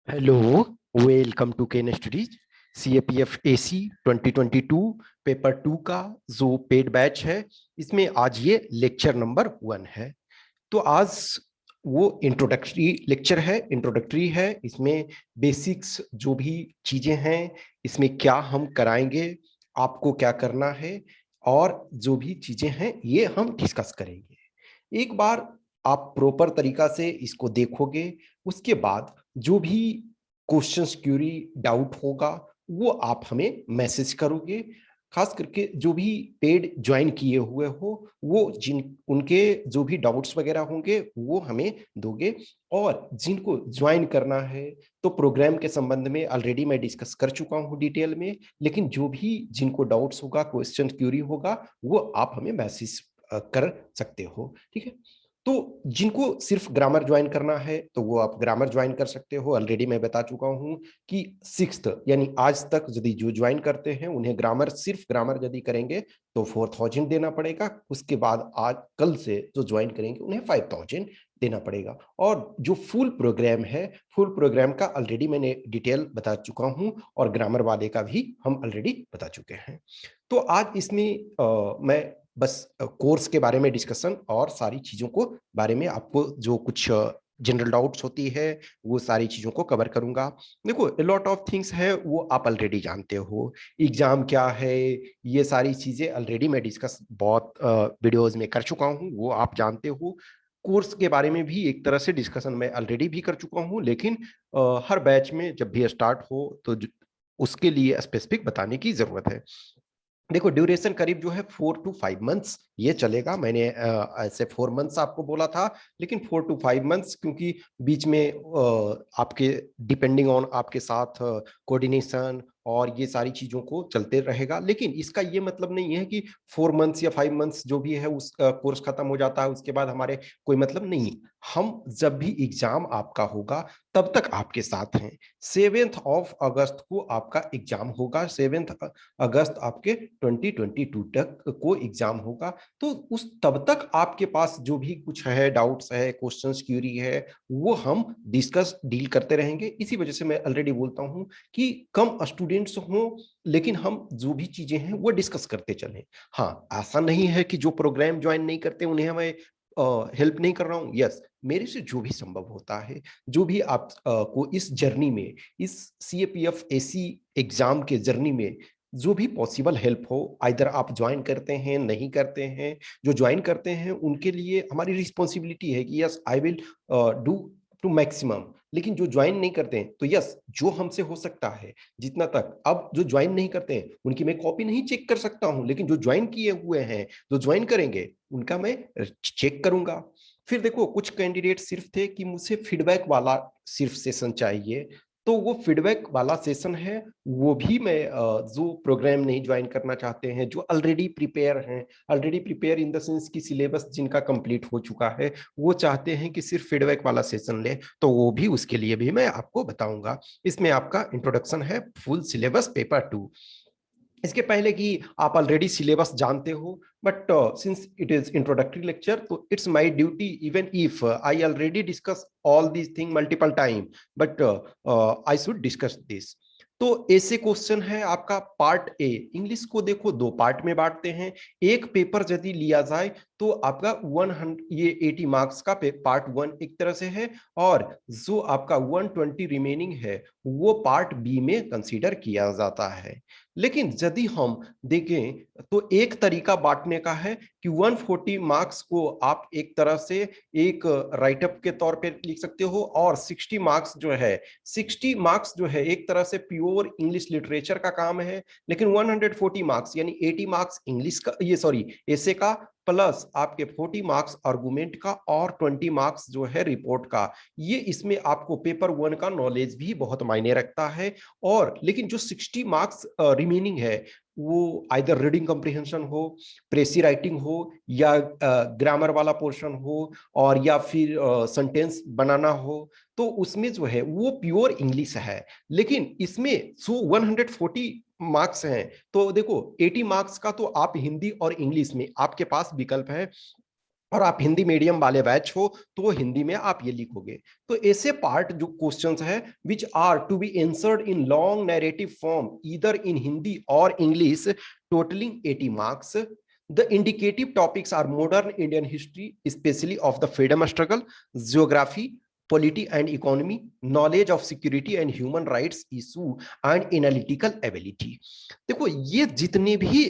Hello, welcome to Ken Studies CAPF AC 2022 paper 2 का जो paid batch है। इसमें आज ये लेक्चर नंबर 1 है। तो आज वो इंट्रोडक्टरी लेक्चर है, इंट्रोडक्टरी है। इसमें बेसिक्स जो भी चीजें हैं, इसमें क्या हम कराएंगे, आपको क्या करना है, और जो भी चीजें हैं ये हम डिस्कस करेंगे। एक बार आप प्रॉपर तरीका से इसको देखोगे, उसके बाद जो भी क्वेश्चंस, क्यूरी, डाउट होगा वो आप हमें मैसेज करोगे। खास करके जो भी पेड ज्वाइन किए हुए हो, वो जिन उनके जो भी डाउट्स वगैरह होंगे वो हमें दोगे। और जिनको ज्वाइन करना है, तो प्रोग्राम के संबंध में ऑलरेडी मैं डिस्कस कर चुका हूँ डिटेल में। लेकिन जो भी जिनको डाउट्स होगा, क्वेश्चन क्यूरी होगा, वो आप हमें मैसेज कर सकते हो। ठीक है। तो जिनको सिर्फ ग्रामर ज्वाइन करना है तो वो आप ग्रामर ज्वाइन कर सकते हो। ऑलरेडी मैं बता चुका हूं कि सिक्स्थ यानी आज तक यदि जो ज्वाइन करते हैं उन्हें ग्रामर, सिर्फ ग्रामर यदि करेंगे तो 4000 देना पड़ेगा। उसके बाद आज कल से जो ज्वाइन करेंगे उन्हें 5000 देना पड़ेगा। और जो फुल प्रोग्राम है, फुल प्रोग्राम का ऑलरेडी मैंने डिटेल बता चुका हूं, और ग्रामर वाले का भी हम ऑलरेडी बता चुके हैं। तो आज इसमें मैं बस कोर्स के बारे में डिस्कशन और सारी चीजों को बारे में आपको जो कुछ जनरल डाउट्स होती है वो सारी चीजों को कवर करूंगा। देखो, लॉट ऑफ थिंग्स है वो आप ऑलरेडी जानते हो। एग्जाम क्या है, ये सारी चीजें ऑलरेडी मैं डिस्कस बहुत वीडियोस में कर चुका हूँ, वो आप जानते हो। कोर्स के बारे में भी एक तरह से डिस्कशन मैं ऑलरेडी भी कर चुका हूँ। लेकिन हर बैच में जब भी स्टार्ट हो तो उसके लिए स्पेसिफिक बताने की जरूरत है। देखो, ड्यूरेशन करीब जो है 4 to 5 मंथ्स ये चलेगा। मैंने ऐसे 4 मंथ्स आपको बोला था, लेकिन 4 to 5 मंथ्स, क्योंकि बीच में आपके डिपेंडिंग ऑन आपके साथ कोऑर्डिनेशन और ये सारी चीजों को चलते रहेगा। लेकिन इसका ये मतलब नहीं है कि 4 मंथ्स या 5 मंथ्स जो भी है उस कोर्स खत्म हो जाता है, उसके बाद हमारे कोई मतलब नहीं। हम जब भी एग्जाम आपका होगा तब तक आपके साथ हैं। 7 अगस्त को आपका एग्जाम होगा। 7 अगस्त आपके 2022 तक को एग्जाम होगा। तो उस तब तक आपके पास जो भी कुछ है, डाउट्स है, क्वेश्चंस, क्यूरी है, वो हम डिस्कस डील करते रहेंगे। इसी वजह से मैं ऑलरेडी बोलता हूं कि कम स्टूडेंट्स हों, लेकिन हम जो भी चीजें हैं वो डिस्कस करते चलें। हाँ, ऐसा नहीं है कि जो प्रोग्राम ज्वाइन नहीं करते उन्हें मैं हेल्प नहीं कर रहा हूँ। यस, मेरे से जो भी संभव होता है, जो भी आप को इस जर्नी में, इस CAPF AC एग्जाम के जर्नी में जो भी पॉसिबल हेल्प हो, आइदर आप ज्वाइन करते हैं, नहीं करते हैं। जो ज्वाइन करते हैं उनके लिए हमारी रिस्पॉन्सिबिलिटी है कि yes, I will do to maximum. लेकिन जो ज्वाइन नहीं करते हैं तो यस, जो हमसे हो सकता है जितना तक। अब जो ज्वाइन नहीं करते हैं उनकी मैं कॉपी नहीं चेक कर सकता हूं, लेकिन जो ज्वाइन किए हुए हैं, जो ज्वाइन करेंगे, उनका मैं चेक करूंगा। फिर देखो, कुछ कैंडिडेट सिर्फ थे कि मुझे फीडबैक वाला सिर्फ सेशन चाहिए। तो वो फीडबैक वाला सेशन है, वो भी मैं जो प्रोग्राम नहीं ज्वाइन करना चाहते हैं, जो ऑलरेडी प्रिपेयर हैं, already prepare in the sense की सिलेबस जिनका कंप्लीट हो चुका है, वो चाहते हैं कि सिर्फ फीडबैक वाला सेशन ले, तो वो भी, उसके लिए भी मैं आपको बताऊंगा। इसमें आपका इंट्रोडक्शन है फुल सिलेबस पेपर 2। इसके पहले कि आप ऑलरेडी सिलेबस जानते हो, but since it is introductory lecture, तो it's my duty, even if I already discuss all these thing multiple time, but I should discuss this. तो ऐसे क्वेश्चन है आपका पार्ट ए। इंग्लिश को देखो, दो पार्ट में बांटते हैं। एक पेपर यदि लिया जाए तो आपका 100, ये 80 मार्क्स का पार्ट 1 एक तरह से है, और जो आपका 120 रिमेनिंग है वो पार्ट बी में कंसीडर किया जाता है। लेकिन यदि हम देखें तो एक तरीका बांटने का है कि 140 मार्क्स को आप एक तरह से एक राइटअप के तौर पे लिख सकते हो, और 60 मार्क्स जो है, 60 मार्क्स जो है एक तरह से प्योर इंग्लिश लिटरेचर का काम है। लेकिन 140 मार्क्स यानी 80 मार्क्स इंग्लिश का, ये सॉरी, ऐसे का, प्लस आपके 40 मार्क्स आर्गुमेंट का, और 20 मार्क्स जो है रिपोर्ट का। ये इसमें आपको पेपर 1 का नॉलेज भी बहुत मायने रखता है। और लेकिन जो 60 मार्क्स रिमेनिंग है, वो आइदर रीडिंग कॉम्प्रिहेंशन हो, प्रेसी राइटिंग हो, या ग्रामर वाला पोर्शन हो, और या फिर सेंटेंस बनाना हो, तो उसमें जो है वो प्योर इंग्लिश है। लेकिन इसमें जो 140 मार्क्स हैं, तो देखो 80 मार्क्स का तो आप हिंदी और इंग्लिश में आपके पास विकल्प है। और आप हिंदी मीडियम वाले बैच हो तो हिंदी में आप ये लिखोगे। तो ऐसे पार्ट जो क्वेश्चंस है which are to be answered in long narrative form either in Hindi और English totalling 80 marks. The indicative topics are modern Indian history, especially of the freedom struggle, geography, polity and economy, knowledge of security and human rights issue, and analytical ability। देखो ये जितने भी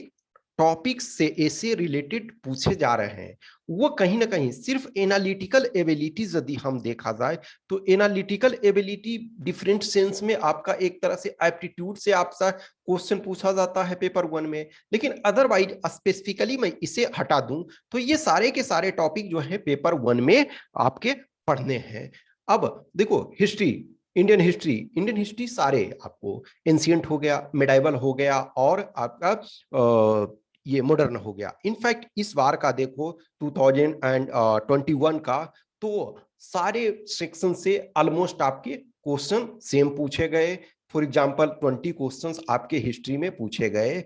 topics से ऐसे related पूछे जा रहे हैं वो कहीं ना कहीं सिर्फ एनालिटिकल एबिलिटीज यदि हम देखा जाए तो एनालिटिकल एबिलिटी डिफरेंट सेंस में आपका एक तरह से एप्टीट्यूड से आपका क्वेश्चन पूछा जाता है पेपर वन में। लेकिन अदरवाइज स्पेसिफिकली मैं इसे हटा दूं तो ये सारे के सारे टॉपिक जो है पेपर वन में आपके पढ़ने हैं। अब देखो हिस्ट्री, इंडियन हिस्ट्री सारे आपको एंशियंट हो गया, मेडाइवल हो गया और आपका ये मॉडर्न हो गया। इनफैक्ट इस बार का देखो 2021 का तो सारे सेक्शन से ऑलमोस्ट आपके क्वेश्चन सेम पूछे गए। फॉर एग्जांपल 20 क्वेश्चंस आपके हिस्ट्री में पूछे गए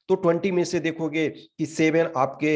तो 20 में से देखोगे कि 7 आपके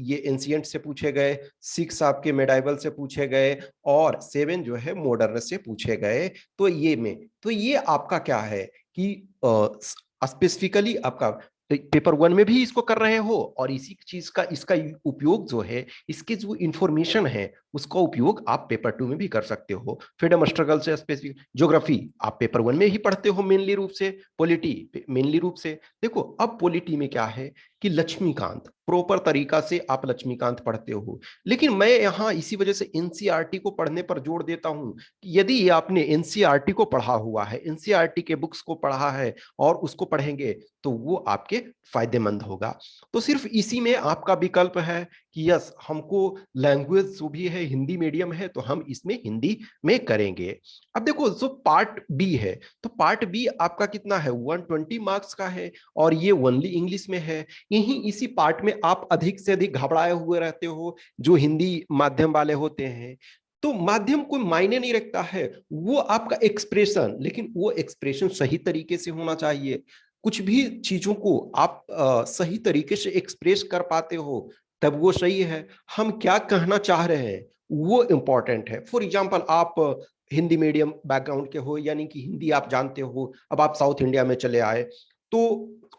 ये एंशियंट से पूछे गए, 6 आपके मेडाइवल से पूछे गए और 7 जो है मॉडर्न से पूछे गए। तो ये आपका क्या है कि स्पेसिफिकली आपका पेपर वन में भी इसको कर रहे हो और इसी चीज का इसका उपयोग जो है इसके जो इंफॉर्मेशन है उसका उपयोग आप पेपर टू में भी कर सकते हो। फ्रीडम स्ट्रगल से स्पेसिफिक, ज्योग्राफी आप पेपर वन में ही पढ़ते हो मेनली रूप से, पॉलिटी मेनली रूप से। देखो अब पॉलिटी में क्या है कि लक्ष्मीकांत प्रॉपर तरीका से आप लक्ष्मीकांत पढ़ते हो। लेकिन मैं यहाँ इसी वजह से एनसीईआरटी को पढ़ने पर जोर देता हूँ कि यदि आपने एनसीईआरटी को पढ़ा हुआ है, एनसीईआरटी के बुक्स को पढ़ा है और उसको पढ़ेंगे तो वो आपके फायदेमंद होगा। तो सिर्फ इसी में आपका विकल्प है कि यस हमको लैंग्वेज जो भी है हिंदी मीडियम है तो हम इसमें हिंदी में करेंगे। अब देखो जो पार्ट बी है तो पार्ट बी आपका कितना है 120 मार्क्स का है और ये ओनली इंग्लिश में है। यही इसी पार्ट में आप अधिक से अधिक घबराए हुए रहते हो जो हिंदी माध्यम वाले होते हैं। तो माध्यम कोई मायने नहीं रखता है, वो आपका एक्सप्रेशन, लेकिन वो एक्सप्रेशन सही तरीके से होना चाहिए। कुछ भी चीजों को आप सही तरीके से एक्सप्रेस कर पाते हो तब वो सही है। हम क्या कहना चाह रहे हैं वो इंपॉर्टेंट है। फॉर एग्जाम्पल आप हिंदी मीडियम बैकग्राउंड के हो यानी कि हिंदी आप जानते हो, अब आप साउथ इंडिया में चले आए तो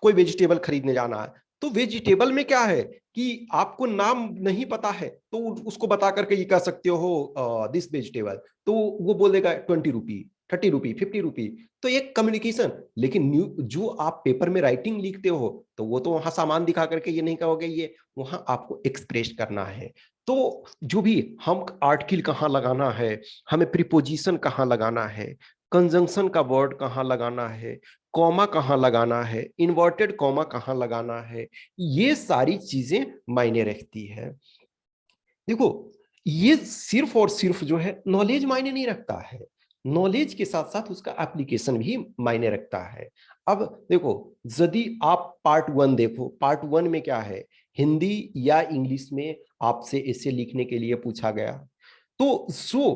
कोई वेजिटेबल खरीदने जाना है तो वेजिटेबल में क्या है कि आपको नाम नहीं पता है तो उसको बता करके ये कह सकते हो दिस वेजिटेबल, तो वो बोलेगा 20 रुपी, 30 रुपी, 50 रुपी। तो एक कम्युनिकेशन। लेकिन न्यू जो आप पेपर में राइटिंग लिखते हो तो वो तो वहां सामान दिखा करके ये नहीं कहोगे, ये वहां आपको एक्सप्रेस करना है। तो जो भी हम आर्टिकल कहाँ लगाना है, हमें प्रीपोजिशन कहाँ लगाना है, कंजंक्शन का वर्ड कहाँ लगाना है, कॉमा कहाँ लगाना है, इन्वर्टेड कॉमा कहाँ लगाना है, ये सारी चीजें मायने रखती है। देखो ये सिर्फ और सिर्फ जो है नॉलेज मायने नहीं रखता है, नॉलेज के साथ साथ उसका एप्लीकेशन भी मायने रखता है। अब देखो यदि आप पार्ट वन देखो, पार्ट वन में क्या है, हिंदी या इंग्लिश में आपसे ऐसे लिखने के लिए पूछा गया तो जो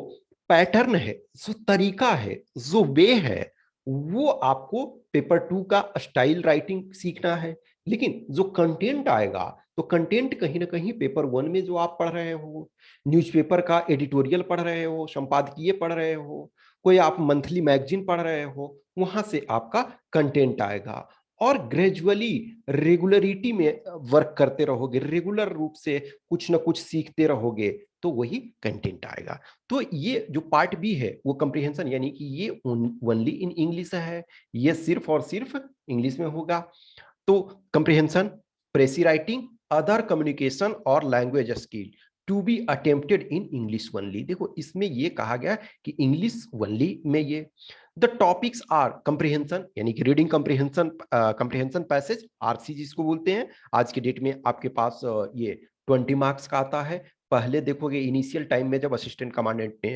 पैटर्न है, जो तरीका है, जो वे है, वो आपको पेपर टू का स्टाइल राइटिंग सीखना है। लेकिन जो कंटेंट आएगा तो कंटेंट कहीं ना कहीं पेपर वन में जो आप पढ़ रहे हो, न्यूज़पेपर का एडिटोरियल पढ़ रहे हो, संपादकीय पढ़ रहे हो, कोई आप मंथली मैगजीन पढ़ रहे हो, वहां से आपका कंटेंट आएगा। और ग्रेजुअली रेगुलरिटी में वर्क करते रहोगे, रेगुलर रूप से कुछ ना कुछ सीखते रहोगे तो वही कंटेंट आएगा। तो ये जो पार्ट बी है वो कंप्रीहेंशन यानी कि ये ओनली इन इंग्लिश है, ये सिर्फ और सिर्फ इंग्लिश में होगा। तो comprehension, precis writing, other communication और language skill to be attempted in English only. देखो इसमें ये कहा गया कि इंग्लिश ओनली में ये द टॉपिक्स आर कंप्रीहेंशन यानी कि reading comprehension, comprehension passage RC जिसको बोलते हैं। आज के डेट में आपके पास ये 20 मार्क्स का आता है। पहले देखोगे इनिशियल टाइम में जब असिस्टेंट कमांडेंट ने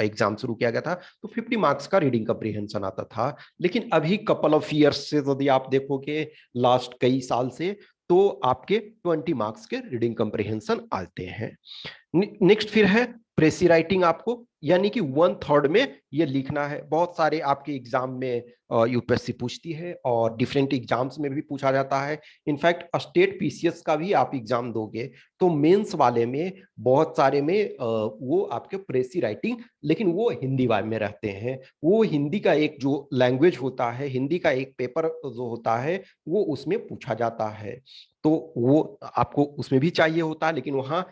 एग्जाम शुरू किया गया था तो 50 मार्क्स का रीडिंग कंप्रीहेंशन आता था। लेकिन अभी कपल ऑफ ईयर्स से यदि आप देखोगे लास्ट कई साल से तो आपके 20 मार्क्स के रीडिंग कंप्रीहेंशन आते हैं। नेक्स्ट फिर है प्रेसी राइटिंग आपको यानी कि 1/3 में ये लिखना है। बहुत सारे आपके एग्जाम में यूपीएससी पूछती है और डिफरेंट एग्जाम्स में भी पूछा जाता है। इनफैक्ट स्टेट पीसीएस का भी आप एग्जाम दोगे तो मेंस वाले में बहुत सारे में वो आपके प्रेसी राइटिंग, लेकिन वो हिंदी वाले में रहते हैं। वो हिंदी का एक जो लैंग्वेज होता है, हिंदी का एक पेपर जो होता है वो उसमें पूछा जाता है। तो वो आपको उसमें भी चाहिए होता है, लेकिन वहां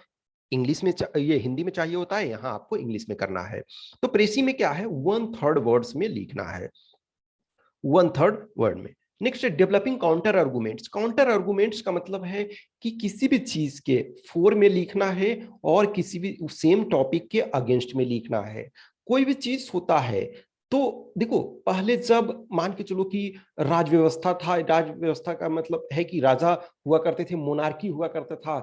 इंग्लिश में ये हिंदी में चाहिए होता है, यहाँ आपको इंग्लिश में करना है। तो प्रेसी में क्या है, 1/3 वर्ड्स में लिखना है, 1/3 वर्ड में। नेक्स्ट है developing counter arguments. Counter arguments का मतलब है कि किसी भी चीज के फोर में लिखना है और किसी भी सेम टॉपिक के अगेंस्ट में लिखना है। कोई भी चीज होता है तो देखो, पहले जब मान के चलो कि राज व्यवस्था था, राज व्यवस्था का मतलब है कि राजा हुआ करते थे, मोनार्की हुआ करता था,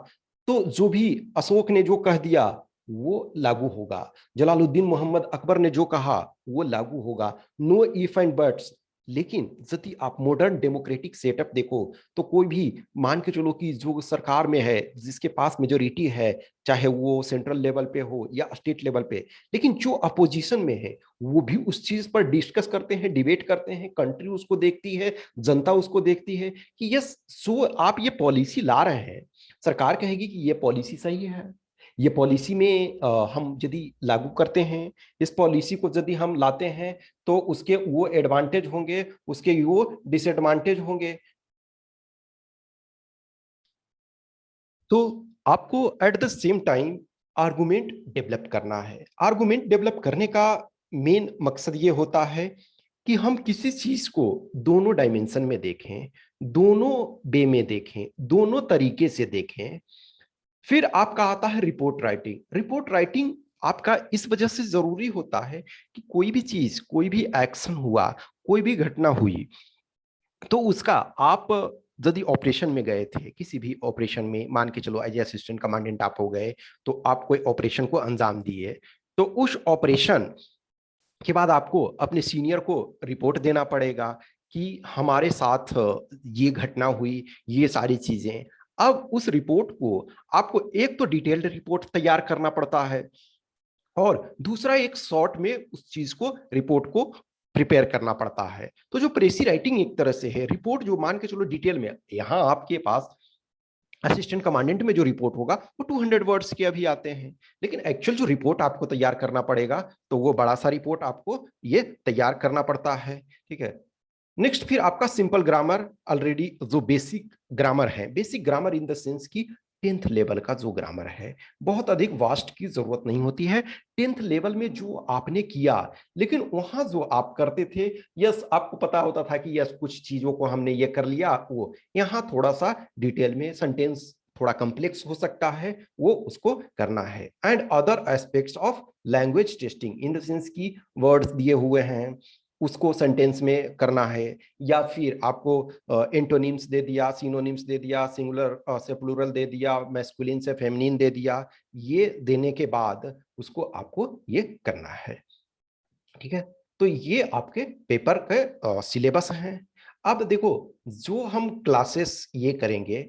तो जो भी अशोक ने जो कह दिया वो लागू होगा, जलालुद्दीन मोहम्मद अकबर ने जो कहा वो लागू होगा, नो इफ एंड बट्स। लेकिन यदि आप मॉडर्न डेमोक्रेटिक सेटअप देखो तो कोई भी मान के चलो कि जो सरकार में है, जिसके पास मेजोरिटी है, चाहे वो सेंट्रल लेवल पे हो या स्टेट लेवल पे, लेकिन जो अपोजिशन में है वो भी उस चीज पर डिस्कस करते हैं, डिबेट करते हैं, कंट्री उसको देखती है, जनता उसको देखती है कि यस सो आप ये पॉलिसी ला रहे हैं, सरकार कहेगी कि ये पॉलिसी सही है, ये पॉलिसी में हम यदि लागू करते हैं, इस पॉलिसी को यदि हम लाते हैं तो उसके वो एडवांटेज होंगे, उसके वो डिसएडवांटेज होंगे। तो आपको at the same time argument develop करना है। आर्गुमेंट डेवलप करने का मेन मकसद ये होता है कि हम किसी चीज को दोनों डायमेंशन में देखें, दोनों वे में देखें, दोनों तरीके से देखें। फिर आपका आता है रिपोर्ट राइटिंग। रिपोर्ट राइटिंग आपका इस वजह से जरूरी होता है कि कोई भी चीज, कोई भी एक्शन हुआ, कोई भी घटना हुई, तो उसका आप यदि ऑपरेशन में गए थे, किसी भी ऑपरेशन में मान के चलो एज असिस्टेंट कमांडेंट आप हो गए, तो आप कोई ऑपरेशन को अंजाम दिए, तो उस ऑपरेशन के बाद आपको अपने सीनियर को रिपोर्ट देना पड़ेगा कि हमारे साथ ये घटना हुई, ये सारी चीजें। अब उस रिपोर्ट को आपको एक तो डिटेल्ड रिपोर्ट तैयार करना पड़ता है, और दूसरा एक शॉर्ट में उस चीज को, रिपोर्ट को प्रिपेयर करना पड़ता है। तो जो प्रेसी राइटिंग एक तरह से है, रिपोर्ट जो मान के चलो डिटेल में, यहाँ आपके पास असिस्टेंट कमांडेंट में जो रिपोर्ट होगा वो 200 वर्ड्स के अभी आते हैं, लेकिन एक्चुअल जो रिपोर्ट आपको तैयार करना पड़ेगा तो वो बड़ा सा रिपोर्ट आपको ये तैयार करना पड़ता है। ठीक है। नेक्स्ट फिर आपका सिंपल ग्रामर, ऑलरेडी जो बेसिक ग्रामर है, basic grammar in the sense की 10th लेवल का जो ग्रामर है, बहुत अधिक वास्ट की जरूरत नहीं होती है। 10th लेवल में जो आपने किया, लेकिन वहां जो आप करते थे, यस आपको पता होता था कि यस कुछ चीजों को हमने ये कर लिया, वो यहाँ थोड़ा सा डिटेल में सेंटेंस थोड़ा कॉम्प्लेक्स हो सकता है, वो उसको करना है। And other aspects of language testing in the sense की वर्ड्स दिए हुए हैं, उसको सेंटेंस में करना है, या फिर आपको एंटोनिम्स दे दिया, सिनोनिम्स दे दिया, सिंगुलर से प्लूरल दे दिया, मैस्कुलिन से फेमिनिन दे दिया, ये देने के बाद उसको आपको ये करना है। ठीक है। तो ये आपके पेपर के सिलेबस हैं। अब देखो, जो हम क्लासेस ये करेंगे,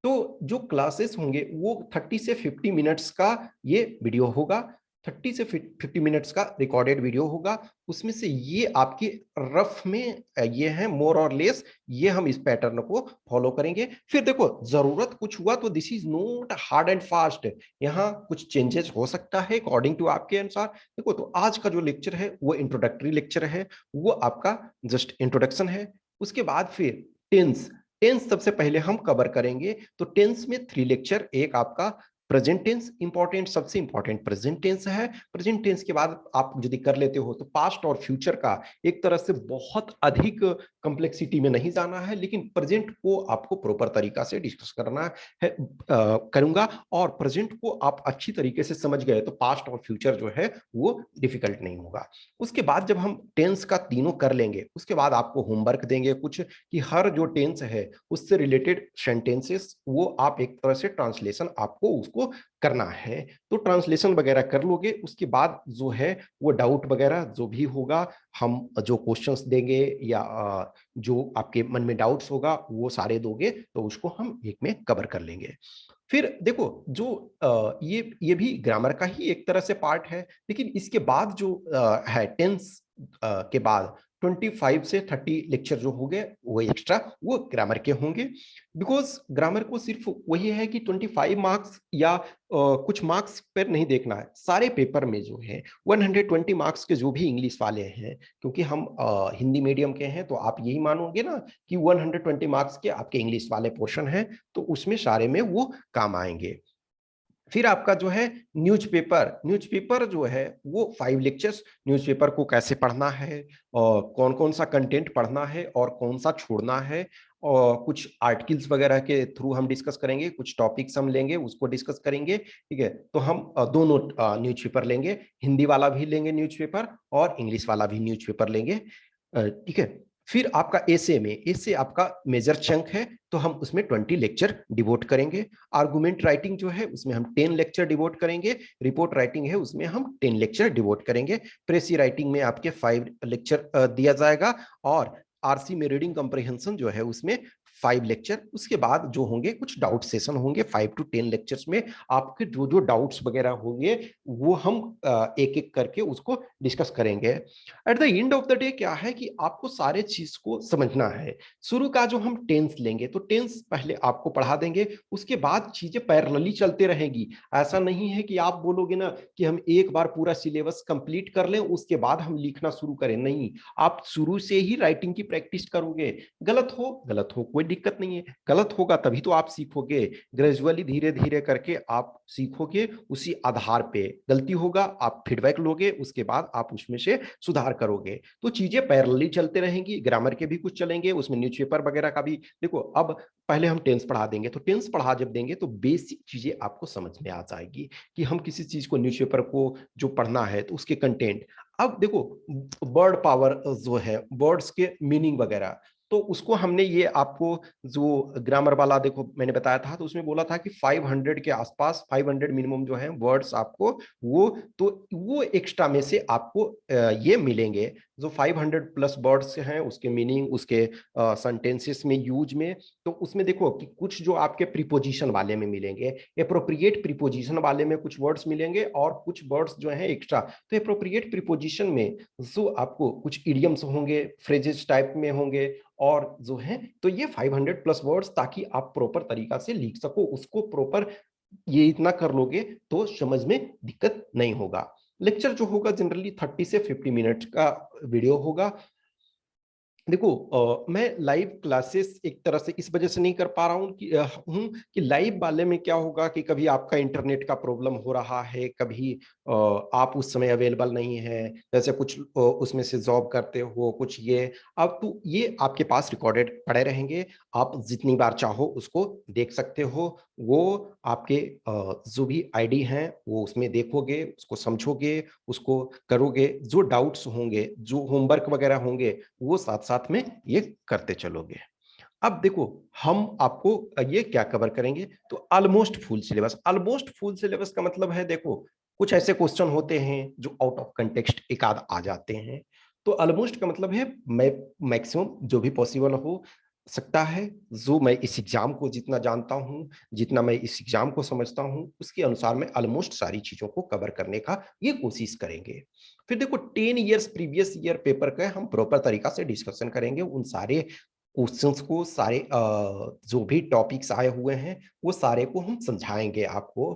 तो जो क्लासेस होंगे वो 30 से 50 मिनट्स का ये वीडियो होगा, 30 से 50 मिनट्स का रिकॉर्डेड वीडियो होगा। उसमें से ये आपकी रफ में ये है मोर और लेस, ये हम इस पैटर्न को फॉलो करेंगे। फिर देखो, जरूरत कुछ हुआ तो this is not hard and fast, यहाँ कुछ चेंजेस हो सकता है अकॉर्डिंग टू आपके अनुसार। देखो, तो आज का जो लेक्चर है वो इंट्रोडक्टरी लेक्चर है, वो आपका जस्ट इंट्रोडक्शन है। उसके बाद फिर टेंस, टेंस सबसे पहले हम कवर करेंगे। तो टेंस में 3 लेक्चर, एक आपका प्रेजेंट टेंस इंपॉर्टेंट, सबसे इंपॉर्टेंट प्रेजेंट टेंस है। प्रेजेंट टेंस के बाद आप यदि कर लेते हो तो पास्ट और फ्यूचर का एक तरह से बहुत अधिक कॉम्प्लेक्सिटी में नहीं जाना है, लेकिन प्रेजेंट को आपको प्रॉपर तरीका से डिस्कस करना है, करूंगा। और प्रेजेंट को आप अच्छी तरीके से समझ गए तो पास्ट और फ्यूचर जो है वो डिफिकल्ट नहीं होगा। उसके बाद जब हम टेंस का तीनों कर लेंगे, उसके बाद आपको होमवर्क देंगे कुछ, कि हर जो टेंस है उससे रिलेटेड सेंटेंसेस वो आप एक तरह से ट्रांसलेशन आपको उसको करना है। तो ट्रांसलेशन वगैरह कर लोगे, उसके बाद जो है वो डाउट वगैरह जो भी होगा, हम जो क्वेश्चंस देंगे या जो आपके मन में डाउट्स होगा वो सारे दोगे, तो उसको हम एक में कवर कर लेंगे। फिर देखो जो ये भी ग्रामर का ही एक तरह से पार्ट है, लेकिन इसके बाद जो है टेंस के बाद 25 से 30 लेक्चर जो होंगे वो एक्स्ट्रा वो ग्रामर के होंगे। बिकॉज ग्रामर को सिर्फ वही है कि 25 मार्क्स या कुछ मार्क्स पर नहीं देखना है, सारे पेपर में जो है 120 मार्क्स के जो भी इंग्लिश वाले हैं, क्योंकि हम हिंदी मीडियम के हैं तो आप यही मानोगे ना कि 120 मार्क्स के आपके इंग्लिश वाले पोर्शन है, तो उसमें सारे में वो काम आएंगे। फिर आपका जो है न्यूज़पेपर जो है वो 5 लेक्चर्स, न्यूज़पेपर को कैसे पढ़ना है और कौन कौन सा कंटेंट पढ़ना है और कौन सा छोड़ना है, और कुछ आर्टिकल्स वगैरह के थ्रू हम डिस्कस करेंगे, कुछ टॉपिक्स हम लेंगे उसको डिस्कस करेंगे। ठीक है, तो हम दोनों न्यूज़पेपर लेंगे, हिंदी वाला भी लेंगे न्यूज़पेपर और इंग्लिश वाला भी न्यूज़पेपर लेंगे। ठीक है, फिर आपका एसे आपका मेजर चंक है, तो हम उसमें 20 लेक्चर डिवोट करेंगे। आर्गुमेंट राइटिंग जो है उसमें हम 10 लेक्चर डिवोट करेंगे। रिपोर्ट राइटिंग है उसमें हम 10 लेक्चर डिवोट करेंगे। प्रेसी राइटिंग में आपके 5 लेक्चर दिया जाएगा, और आरसी में रीडिंग कॉम्प्रिहेंशन जो है उसमें 5 लेक्चर। उसके बाद जो होंगे कुछ डाउट सेशन होंगे 5 to 10 लेक्चर्स में। आपके जो जो डाउट्स वगैरह होंगे वो हम एक एक करके उसको डिस्कस करेंगे। At the end of the day क्या है कि आपको सारे चीज को समझना है। शुरू का जो हम टेंस लेंगे तो टेंस पहले आपको पढ़ा देंगे, उसके बाद चीजें पैरेलली चलते रहेंगी। ऐसा नहीं है कि आप बोलोगे ना कि हम एक बार पूरा सिलेबस कंप्लीट कर लें उसके बाद हम लिखना शुरू करें, नहीं, आप शुरू से ही राइटिंग की प्रैक्टिस करोगे। गलत हो कोई दिक्कत नहीं है, गलत होगा तभी तो आप सीखोगे। ग्रेजुअली धीरे धीरे करके आप सीखोगे, उसी आधार पे गलती होगा आप फीडबैक लोगे, उसके बाद आप उसमें से सुधार करोगे। तो चीजें पैरेलली चलते रहेंगी, ग्रामर के भी कुछ चलेंगे उसमें, न्यूज़पेपर वगैरह का भी। देखो अब पहले हम टेंस पढ़ा देंगे, तो टेंस पढ़ा जब देंगे तो बेसिक चीजें आपको समझ में आ जाएगी कि हम किसी चीज को, न्यूज़पेपर को जो पढ़ना है तो उसके कंटेंट। अब देखो वर्ड पावर जो है, वर्ड्स के मीनिंग वगैरह, तो उसको हमने ये आपको जो ग्रामर वाला देखो मैंने बताया था, तो उसमें बोला था कि 500 के आसपास, 500 मिनिमम जो है वर्ड्स आपको वो, तो वो एक्स्ट्रा में से आपको ये मिलेंगे जो 500 प्लस वर्ड्स हैं, उसके मीनिंग, उसके सेंटेंसेस में यूज में। तो उसमें देखो कि कुछ जो आपके प्रीपोजिशन वाले में मिलेंगे, एप्रोप्रिएट प्रीपोजिशन वाले में कुछ वर्ड्स मिलेंगे, और कुछ वर्ड्स जो हैं एक्स्ट्रा। तो एप्रोप्रिएट प्रीपोजिशन में जो आपको कुछ इडियम्स होंगे, फ्रेजेस टाइप में होंगे, और जो है तो ये 500 प्लस वर्ड्स, ताकि आप प्रॉपर तरीका से लिख सको उसको प्रॉपर। ये इतना कर लोगे तो समझ में दिक्कत नहीं होगा। लेक्चर जो होगा जनरली 30 से 50 मिनट का वीडियो होगा। देखो मैं लाइव क्लासेस एक तरह से इस वजह से नहीं कर पा रहा हूँ कि लाइव वाले में क्या होगा कि कभी आपका इंटरनेट का प्रॉब्लम हो रहा है, कभी आप उस समय अवेलेबल नहीं है, जैसे कुछ उसमें से जॉब करते हो कुछ, ये अब तो ये आपके पास रिकॉर्डेड पड़े रहेंगे, आप जितनी बार चाहो उसको देख सकते हो। वो आपके जो भी आईडी हैं वो उसमें देखोगे, उसको समझोगे, उसको करोगे, जो डाउट्स होंगे, जो होमवर्क वगैरह होंगे, वो साथ साथ में ये करते चलोगे। अब देखो हम आपको ये क्या कवर करेंगे, तो almost full syllabus. Almost full syllabus का मतलब है, देखो कुछ ऐसे क्वेश्चन होते हैं जो आउट ऑफ कंटेक्स्ट एक आध आ जाते हैं, तो ऑलमोस्ट का मतलब है मैं मैक्सिमम जो भी पॉसिबल हो सकता है, जो मैं इस एग्जाम को जितना जानता हूं, जितना मैं इस एग्जाम को समझता हूं, उसके अनुसार मैं ऑलमोस्ट सारी चीजों को कवर करने का ये कोशिश करेंगे। फिर देखो 10 इयर्स प्रीवियस ईयर पेपर का हम प्रॉपर तरीका से डिस्कशन करेंगे, उन सारे क्वेश्चंस को, सारे जो भी टॉपिक्स आए हुए हैं वो सारे को हम समझाएंगे आपको।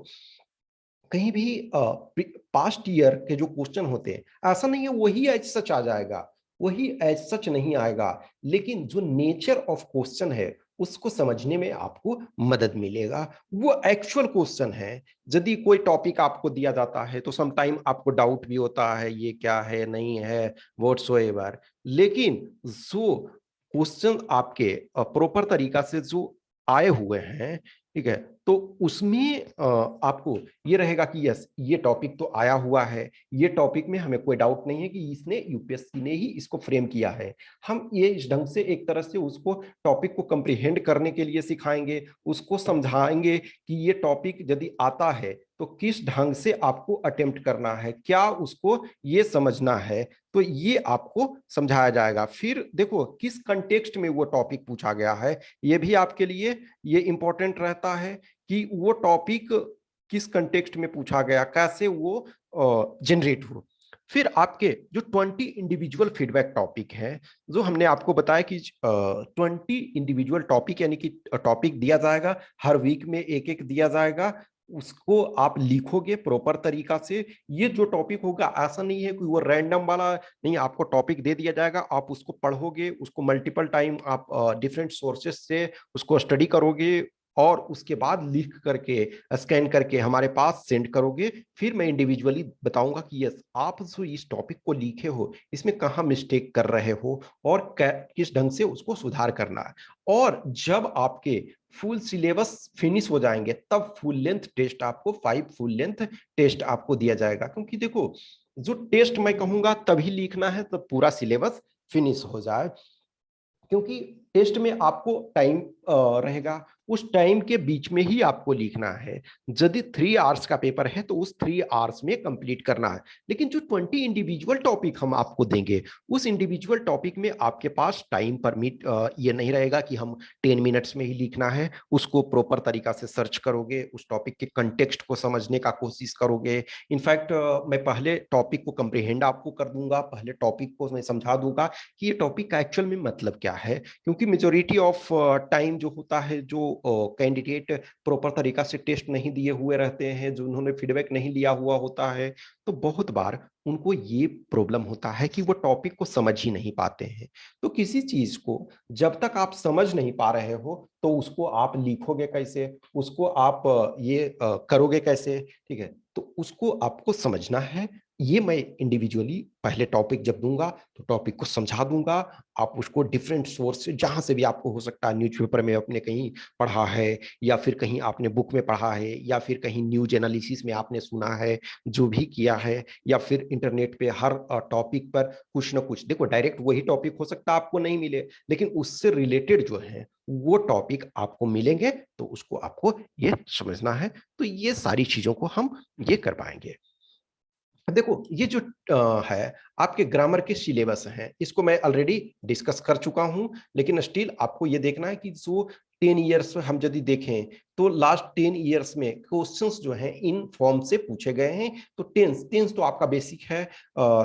कहीं भी पास्ट ईयर के जो क्वेश्चन होते हैं, ऐसा नहीं है वही एज सच आ जाएगा, वही एज सच नहीं आएगा, लेकिन जो नेचर ऑफ क्वेश्चन है उसको समझने में आपको मदद मिलेगा। वो एक्चुअल क्वेश्चन है। यदि कोई टॉपिक आपको दिया जाता है तो समटाइम आपको डाउट भी होता है ये क्या है नहीं है व्हाटसोएवर, लेकिन जो क्वेश्चन आपके प्रॉपर तरीका से जो आए हुए हैं, ठीक है, तो उसमें आपको ये रहेगा कि यस ये टॉपिक तो आया हुआ है, ये टॉपिक में हमें कोई डाउट नहीं है कि इसने यूपीएससी ने ही इसको फ्रेम किया है। हम ये इस ढंग से एक तरह से उसको टॉपिक को कंप्रीहेंड करने के लिए सिखाएंगे, उसको समझाएंगे कि ये टॉपिक यदि आता है तो किस ढंग से आपको अटेम्प्ट करना है, क्या उसको ये समझना है, तो ये आपको समझाया जाएगा। फिर देखो किस कंटेक्स्ट में वो टॉपिक पूछा गया है, ये भी आपके लिए ये इंपॉर्टेंट रहता है कि वो टॉपिक किस कंटेक्स्ट में पूछा गया, कैसे वो जनरेट हो। फिर आपके जो 20 इंडिविजुअल फीडबैक टॉपिक है, जो हमने आपको बताया कि 20 इंडिविजुअल टॉपिक, यानी कि टॉपिक दिया जाएगा, हर वीक में एक एक दिया जाएगा, उसको आप लिखोगे प्रॉपर तरीका से। ये जो टॉपिक होगा ऐसा नहीं है कि वो रैंडम वाला नहीं, आपको टॉपिक दे दिया जाएगा, आप उसको पढ़ोगे, उसको मल्टीपल टाइम आप डिफरेंट सोर्सेज से उसको स्टडी करोगे, और उसके बाद लिख करके स्कैन करके हमारे पास सेंड करोगे। फिर मैं इंडिविजुअली बताऊंगा कि यस, आप जो इस टॉपिक को लिखे हो इसमें कहाँ मिस्टेक कर रहे हो और किस ढंग से उसको सुधार करना है। और जब आपके फुल सिलेबस फिनिश हो जाएंगे तब फुल लेंथ टेस्ट आपको, 5 फुल लेंथ टेस्ट आपको दिया जाएगा। क्योंकि देखो, जो टेस्ट मैं कहूंगा तभी लिखना है जब पूरा सिलेबस फिनिश हो जाए, क्योंकि टेस्ट में आपको टाइम रहेगा, उस टाइम के बीच में ही आपको लिखना है। यदि 3 आवर्स का पेपर है तो उस 3 आवर्स में कंप्लीट करना है। लेकिन जो 20 इंडिविजुअल टॉपिक हम आपको देंगे, उस इंडिविजुअल टॉपिक में आपके पास टाइम परमिट ये नहीं रहेगा कि हम 10 मिनट्स में ही लिखना है। उसको प्रॉपर तरीका से सर्च करोगे, उस टॉपिक के कंटेक्स्ट को समझने का कोशिश करोगे। इनफैक्ट मैं पहले टॉपिक को कंप्रीहेंड आपको कर दूंगा, पहले टॉपिक को मैं समझा दूंगा कि ये टॉपिक का एक्चुअल में मतलब क्या है। क्योंकि मेजोरिटी ऑफ टाइम जो होता है, जो कैंडिडेट प्रॉपर तरीका से टेस्ट नहीं दिए हुए रहते हैं, जो उन्होंने फीडबैक नहीं लिया हुआ होता है, तो बहुत बार उनको ये प्रॉब्लम होता है कि वो टॉपिक को समझ ही नहीं पाते हैं। तो किसी चीज को जब तक आप समझ नहीं पा रहे हो तो उसको आप लिखोगे कैसे, उसको आप करोगे कैसे, ठीक है। तो उसको आपको समझना है। ये मैं इंडिविजुअली पहले टॉपिक जब दूंगा तो टॉपिक को समझा दूंगा। आप उसको डिफरेंट सोर्स से, जहां से भी आपको हो सकता है, न्यूज़पेपर में आपने कहीं पढ़ा है, या फिर कहीं आपने बुक में पढ़ा है, या फिर कहीं न्यूज एनालिसिस में आपने सुना है, जो भी किया है, या फिर इंटरनेट पे हर टॉपिक पर कुछ ना कुछ, देखो डायरेक्ट वही टॉपिक हो सकता है आपको नहीं मिले, लेकिन उससे रिलेटेड जो है वो टॉपिक आपको मिलेंगे, तो उसको आपको ये समझना है। तो ये सारी चीजों को हम ये कर पाएंगे। देखो, ये जो है आपके ग्रामर के सिलेबस हैं, इसको मैं ऑलरेडी डिस्कस कर चुका हूं, लेकिन स्टिल आपको ये देखना है कि जो 10 इयर्स हम यदि देखें तो लास्ट 10 इयर्स में क्वेश्चंस जो हैं इन फॉर्म से पूछे गए हैं। तो टेंस टेंस तो आपका बेसिक है।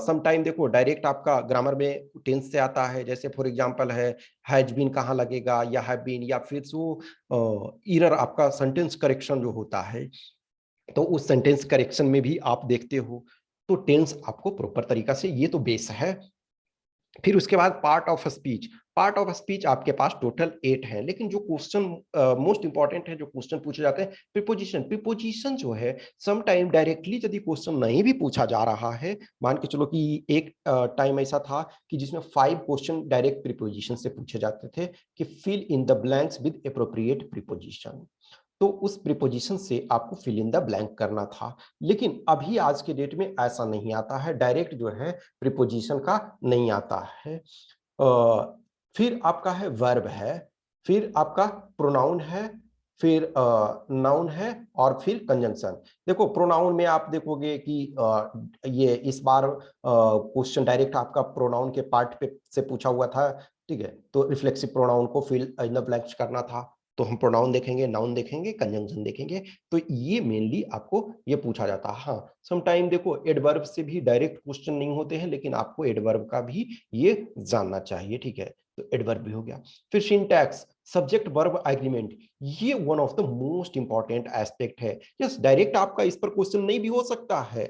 सम टाइम देखो डायरेक्ट आपका ग्रामर में टेंस से आता है, जैसे फॉर एग्जांपल है हैज बीन कहाँ लगेगा, या हैव बीन, या फिर जो ईरर आपका सेंटेंस करेक्शन जो होता है, तो उस सेंटेंस करेक्शन में भी आप देखते हो। तो टेंस आपको प्रॉपर तरीका से, ये तो बेस है। फिर उसके बाद part of speech, part of speech आपके पास टोटल 8 है। लेकिन जो क्वेश्चन मोस्ट इंपॉर्टेंट है, जो क्वेश्चन पूछे जाते हैं, प्रीपोजिशन। प्रीपोजिशन जो है सम टाइम डायरेक्टली यदि क्वेश्चन नहीं भी पूछा जा रहा है, मान के चलो कि एक टाइम ऐसा था कि जिसमें 5 क्वेश्चन डायरेक्ट प्रीपोजिशन से पूछे जाते थे कि fill in the blanks with appropriate preposition. तो उस प्रीपोजिशन से आपको फिल इन द ब्लैंक करना था। लेकिन अभी आज के डेट में ऐसा नहीं आता है, डायरेक्ट जो है प्रीपोजिशन का नहीं आता है। फिर आपका है वर्ब है, फिर आपका प्रोनाउन है, फिर नाउन है, और फिर कंजंक्शन। देखो प्रोनाउन में आप देखोगे कि ये इस बार क्वेश्चन डायरेक्ट आपका प्रोनाउन के पार्ट पे से पूछा हुआ था, ठीक है। तो रिफ्लेक्सिव प्रोनाउन को फिल इन द ब्लैंक्स करना था, तो हम प्रोनाउन देखेंगे, नाउन देखेंगे, कंजंक्शन देखेंगे। तो ये मेनली आपको ये पूछा जाता है। हाँ, सम टाइम देखो एडवर्ब से भी डायरेक्ट क्वेश्चन नहीं होते हैं, लेकिन आपको एडवर्ब का भी ये जानना चाहिए, ठीक है। तो एडवर्ब भी हो गया। फिर सिंटैक्स, सब्जेक्ट वर्ब एग्रीमेंट, ये one of the most important aspect है। यस, डायरेक्ट आपका इस पर क्वेश्चन नहीं भी हो सकता है,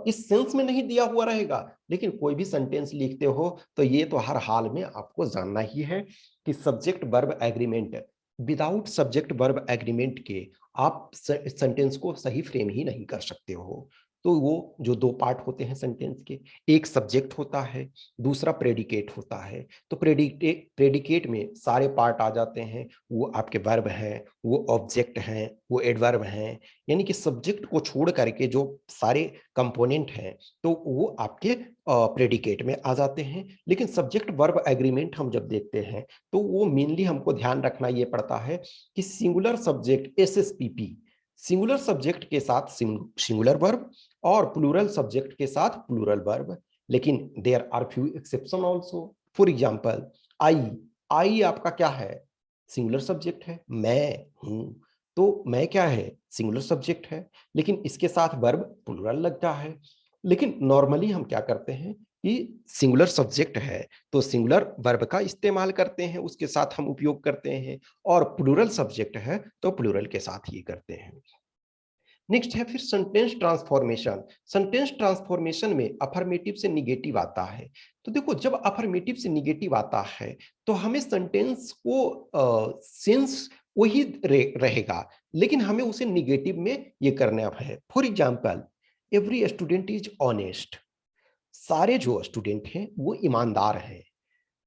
इस सेंस में नहीं दिया हुआ रहेगा, लेकिन कोई भी सेंटेंस लिखते हो तो ये तो हर हाल में आपको जानना ही है कि subject verb agreement, without subject verb agreement के आप सेंटेंस को सही फ्रेम ही नहीं कर सकते हो। तो वो जो 2 पार्ट होते हैं सेंटेंस के, एक सब्जेक्ट होता है, दूसरा प्रेडिकेट होता है। तो प्रेडिकेट में सारे पार्ट आ जाते हैं, वो आपके वर्ब हैं, वो ऑब्जेक्ट हैं, वो एडवर्ब हैं, यानी कि सब्जेक्ट को छोड़ करके जो सारे कंपोनेंट हैं, तो वो आपके प्रेडिकेट में आ जाते हैं। लेकिन सब्जेक्ट वर्ब एग्रीमेंट हम जब देखते हैं तो वो मेनली हमको ध्यान रखना ये पड़ता है कि singular subject SSPP, singular subject के साथ सिंगुलर वर्ब, और प्लूरल सब्जेक्ट के साथ प्लूरल वर्ब। लेकिन there are few exception also. For example I, I आपका क्या है, सिंगुलर सब्जेक्ट है, मैं हूं। तो मैं क्या है, सिंगुलर सब्जेक्ट है, लेकिन इसके साथ वर्ब प्लूरल लगता है। लेकिन नॉर्मली हम क्या करते हैं कि सिंगुलर सब्जेक्ट है तो सिंगुलर वर्ब का इस्तेमाल करते हैं, उसके साथ हम उपयोग करते हैं, और प्लूरल सब्जेक्ट है तो प्लूरल के साथ ही करते हैं। नेक्स्ट है फिर सेंटेंस ट्रांसफॉर्मेशन। सेंटेंस ट्रांसफॉर्मेशन में अफर्मेटिव से निगेटिव आता है। तो देखो, जब अफर्मेटिव से निगेटिव आता है तो हमें सेंटेंस को सेंस वही रहेगा, लेकिन हमें उसे निगेटिव में ये करना है। For example, every student is honest. सारे जो स्टूडेंट हैं वो ईमानदार हैं।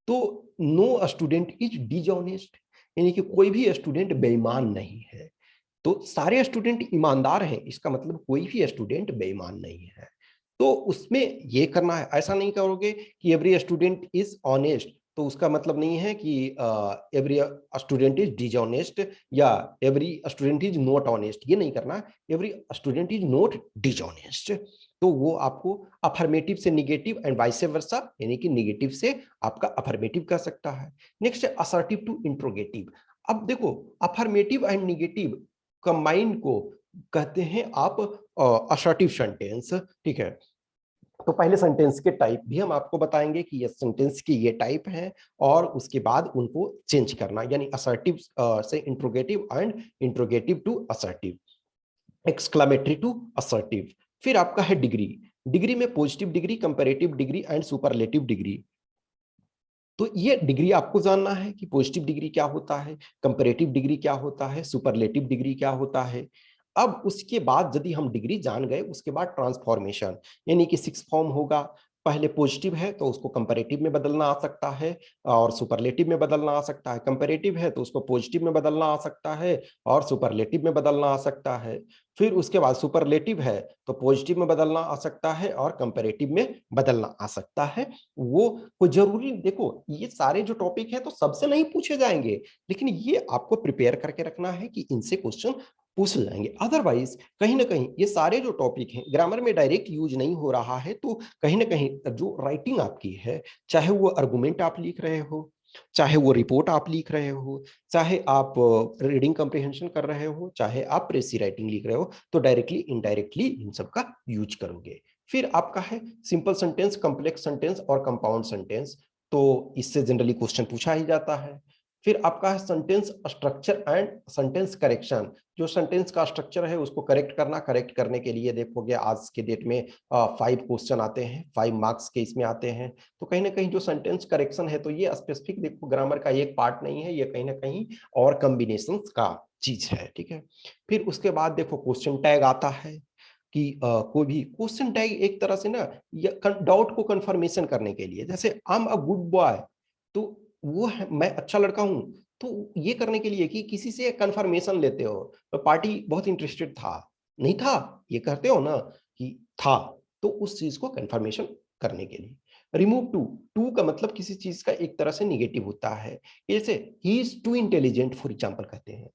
तो नो स्टूडेंट इज डिसऑनेस्ट, यानी कि कोई भी स्टूडेंट बेईमान नहीं है। तो सारे स्टूडेंट ईमानदार हैं, इसका मतलब कोई भी स्टूडेंट बेईमान नहीं है। तो उसमें ये करना है, ऐसा नहीं करोगे कि एवरी स्टूडेंट इज ऑनेस्ट, तो उसका मतलब नहीं है कि एवरी स्टूडेंट इज डिसऑनेस्ट या every student is not honest, ये नहीं करना। Every student is not dishonest, तो वो आपको अफर्मेटिव से निगेटिव एंड वाइस वर्सा, यानी कि निगेटिव से आपका अफर्मेटिव कर सकता है। नेक्स्ट है असर्टिव टू इंट्रोगेटिव। अब देखो, अफर्मेटिव एंड निगेटिव कंबाइंड को कहते हैं आप असर्टिव सेंटेंस, ठीक है। तो पहले सेंटेंस के टाइप भी हम आपको बताएंगे कि ये सेंटेंस की ये टाइप है, और उसके बाद उनको चेंज करना, यानी असर्टिव से interrogative and interrogative to assertive, exclamatory to assertive. फिर आपका है डिग्री। डिग्री में positive degree, comparative degree and superlative degree. तो ये डिग्री आपको जानना है कि पॉजिटिव डिग्री क्या होता है, कंपैरेटिव डिग्री क्या होता है, सुपरलेटिव डिग्री क्या होता है। अब उसके बाद यदि हम डिग्री जान गए, उसके बाद ट्रांसफॉर्मेशन, यानी कि 6 फॉर्म होगा। पहले पॉजिटिव है तो उसको कंपैरेटिव में बदलना आ सकता है, और सुपरलेटिव में बदलना आ सकता है। कंपैरेटिव है तो उसको पॉजिटिव में बदलना आ सकता है, और सुपरलेटिव में बदलना आ सकता है। फिर उसके बाद सुपरलेटिव है तो पॉजिटिव में बदलना आ सकता है और कंपैरेटिव में बदलना आ सकता है। वो कोई जरूरी, देखो ये सारे जो टॉपिक है तो सबसे नहीं पूछे जाएंगे, लेकिन ये आपको प्रिपेयर करके रखना है कि इनसे क्वेश्चन पूछ जाएंगे। अदरवाइज कहीं ना कहीं ये सारे जो टॉपिक हैं ग्रामर में डायरेक्ट यूज नहीं हो रहा है, तो कहीं ना कहीं जो राइटिंग आपकी है, चाहे वो आर्गुमेंट आप लिख रहे हो, चाहे वो रिपोर्ट आप लिख रहे हो, चाहे आप रीडिंग कम्प्रिहेंशन कर रहे हो, चाहे आप प्रेसी राइटिंग लिख रहे हो, तो डायरेक्टली इनडायरेक्टली इन सब का यूज करोगे। फिर आपका है सिंपल सेंटेंस, कॉम्प्लेक्स सेंटेंस और कंपाउंड सेंटेंस। तो इससे जनरली क्वेश्चन पूछा ही जाता है। फिर आपका है sentence structure and sentence correction. जो सेंटेंस का स्ट्रक्चर है उसको करेक्ट करना, करेक्ट करने के लिए देखोगे आज के डेट में 5 क्वेश्चन आते हैं, 5 मार्क्स के इसमें आते हैं। तो कहीं ना कहीं जो सेंटेंस करेक्शन है तो ये स्पेसिफिक देखो ग्रामर का एक पार्ट नहीं है, ये कहीं ना कहीं और कॉम्बिनेशन का चीज है, ठीक है। फिर उसके बाद देखो क्वेश्चन टैग आता है कि कोई भी क्वेश्चन टैग एक तरह से ना डाउट को कंफर्मेशन करने के लिए, जैसे I am a good boy, तो वो है मैं अच्छा लड़का हूं, तो ये करने के लिए कि किसी से कंफर्मेशन लेते हो, तो पार्टी बहुत इंटरेस्टेड था, नहीं था, ये कहते हो ना कि था, तो उस चीज को कंफर्मेशन करने के लिए। रिमूव टू, टू का मतलब किसी चीज का एक तरह से निगेटिव होता है, जैसे he is to intelligent for example कहते हैं,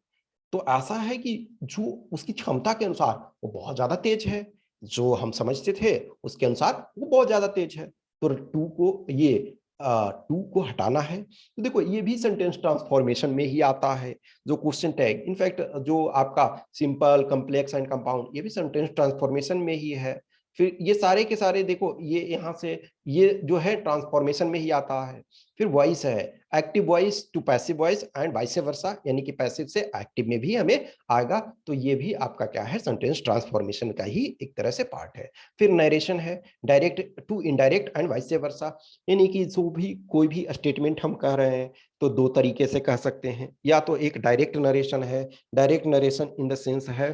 तो ऐसा है कि जो उसकी क्षमता के अनुसार वो बहुत ज्यादा तेज है, जो हम समझते थे उसके अनुसार वो बहुत ज्यादा तेज है। तो टू को ये टू को हटाना है, तो देखो ये भी सेंटेंस ट्रांसफॉर्मेशन में ही आता है। जो क्वेश्चन टैग, इनफैक्ट जो आपका सिंपल, कॉम्प्लेक्स एंड कंपाउंड, ये भी सेंटेंस ट्रांसफॉर्मेशन में ही है। फिर ये सारे के सारे देखो ये यहाँ से ये जो है ट्रांसफॉर्मेशन में ही आता है। फिर वॉइस है, active voice to passive voice and vice versa, यानी कि पैसिव से एक्टिव में भी हमें आएगा, तो ये भी आपका क्या है, सेंटेंस ट्रांसफॉर्मेशन का ही एक तरह से पार्ट है। फिर नरेशन है, direct to indirect and vice versa, यानी कि जो भी कोई भी स्टेटमेंट हम कह रहे हैं तो दो तरीके से कह सकते हैं, या तो एक डायरेक्ट नरेशन है। Direct narration in the sense है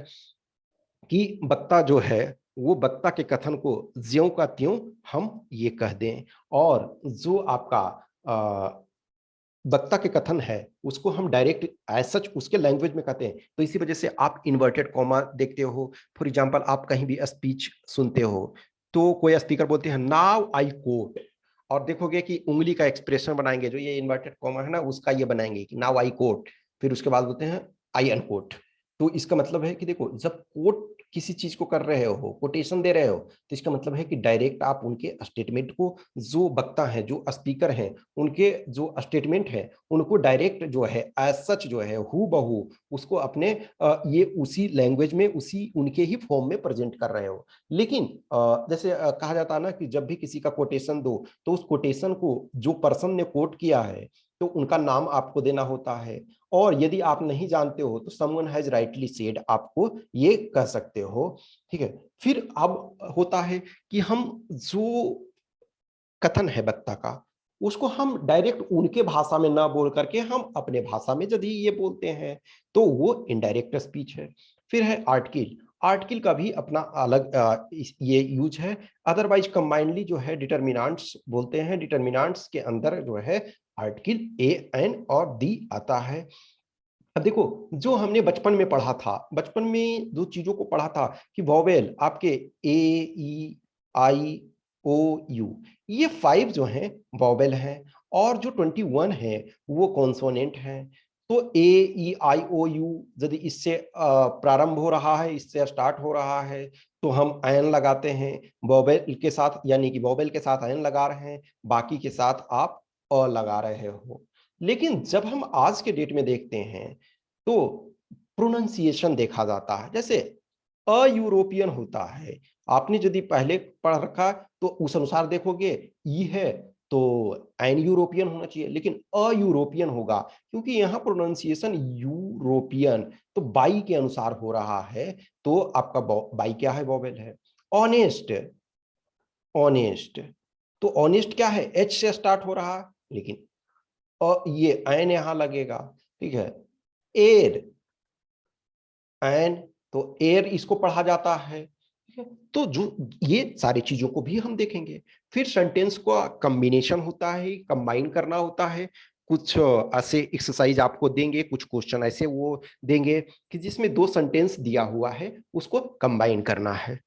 कि वक्ता जो है वो वक्ता के कथन को ज्यों का त्यों हम ये कह दें, और जो आपका वक्ता के कथन है उसको हम डायरेक्ट एज सच उसके लैंग्वेज में कहते हैं। तो इसी वजह से आप इन्वर्टेड कॉमा देखते हो। फॉर एग्जांपल, आप कहीं भी स्पीच सुनते हो तो कोई स्पीकर बोलते हैं नाउ आई कोट, और देखोगे कि उंगली का एक्सप्रेशन बनाएंगे, जो ये इन्वर्टेड कॉमा है ना उसका ये बनाएंगे कि नाउ आई कोट, फिर उसके बाद बोलते हैं आई अनकोट। तो इसका मतलब है कि देखो जब कोट किसी चीज को कर रहे हो, कोटेशन दे रहे हो, तो इसका मतलब है कि डायरेक्ट आप उनके स्टेटमेंट को, जो वक्ता है, जो स्पीकर हैं, उनके जो स्टेटमेंट है, उनको डायरेक्ट जो है एज सच जो है हू बहू उसको अपने ये उसी लैंग्वेज में, उसी उनके ही फॉर्म में प्रेजेंट कर रहे हो। लेकिन जैसे कहा जाता है ना कि जब भी किसी का कोटेशन दो तो उस कोटेशन को जो पर्सन ने कोट किया है तो उनका नाम आपको देना होता है, और यदि आप नहीं जानते हो तो समवन हैज राइटली सेड आपको ये कह सकते हो। ठीक है, फिर अब होता है कि हम जो कथन है वक्ता का, उसको हम डायरेक्ट उनके भाषा में ना बोल करके हम अपने भाषा में यदि ये बोलते हैं तो वो इनडायरेक्ट स्पीच है। फिर है आर्टिकल। आर्टिकल का भी अपना अलग ये यूज है। अदरवाइज कंबाइंडली जो है डिटर्मिनेंट्स बोलते हैं, डिटर्मिनेंट्स के अंदर जो है आर्टिकल ए एन और दी आता है। अब देखो, जो हमने बचपन में पढ़ा था, बचपन में दो चीजों को पढ़ा था कि वॉवेल आपके ए ई आई ओ यू, ये 5 जो हैं वॉवेल हैं, और जो 21 है वो कॉन्सोनेंट हैं। तो ए ई आई ओ यू यदि इससे प्रारंभ हो रहा है, इससे स्टार्ट हो रहा है, तो हम एन लगाते हैं वॉवेल के साथ, यानी कि वॉवेल के साथ एन लगा रहे हैं, बाकी के साथ आप अ लगा रहे हो। लेकिन जब हम आज के डेट में देखते हैं तो प्रोनाउंसिएशन देखा जाता है। जैसे अयूरोपियन होता है, आपने यदि पहले पढ़ रखा तो उस अनुसार देखोगे ई है तो एन यूरोपियन होना चाहिए, लेकिन अयूरोपियन होगा क्योंकि यहाँ प्रोनाउंसिएशन यूरोपियन तो बाई के अनुसार हो रहा है, तो आपका बाई क्या है, वॉवेल है। ऑनेस्ट, ऑनेस्ट, तो ऑनेस्ट क्या है, एच से स्टार्ट हो रहा है, लेकिन ये एन यहां लगेगा। ठीक है, एयर, एन, तो एयर इसको पढ़ा जाता है। ठीक है, तो जो ये सारी चीजों को भी हम देखेंगे। फिर सेंटेंस का कॉम्बिनेशन होता है, कंबाइन करना होता है। कुछ ऐसे एक्सरसाइज आपको देंगे, कुछ क्वेश्चन ऐसे वो देंगे कि जिसमें दो सेंटेंस दिया हुआ है, उसको कंबाइन करना है।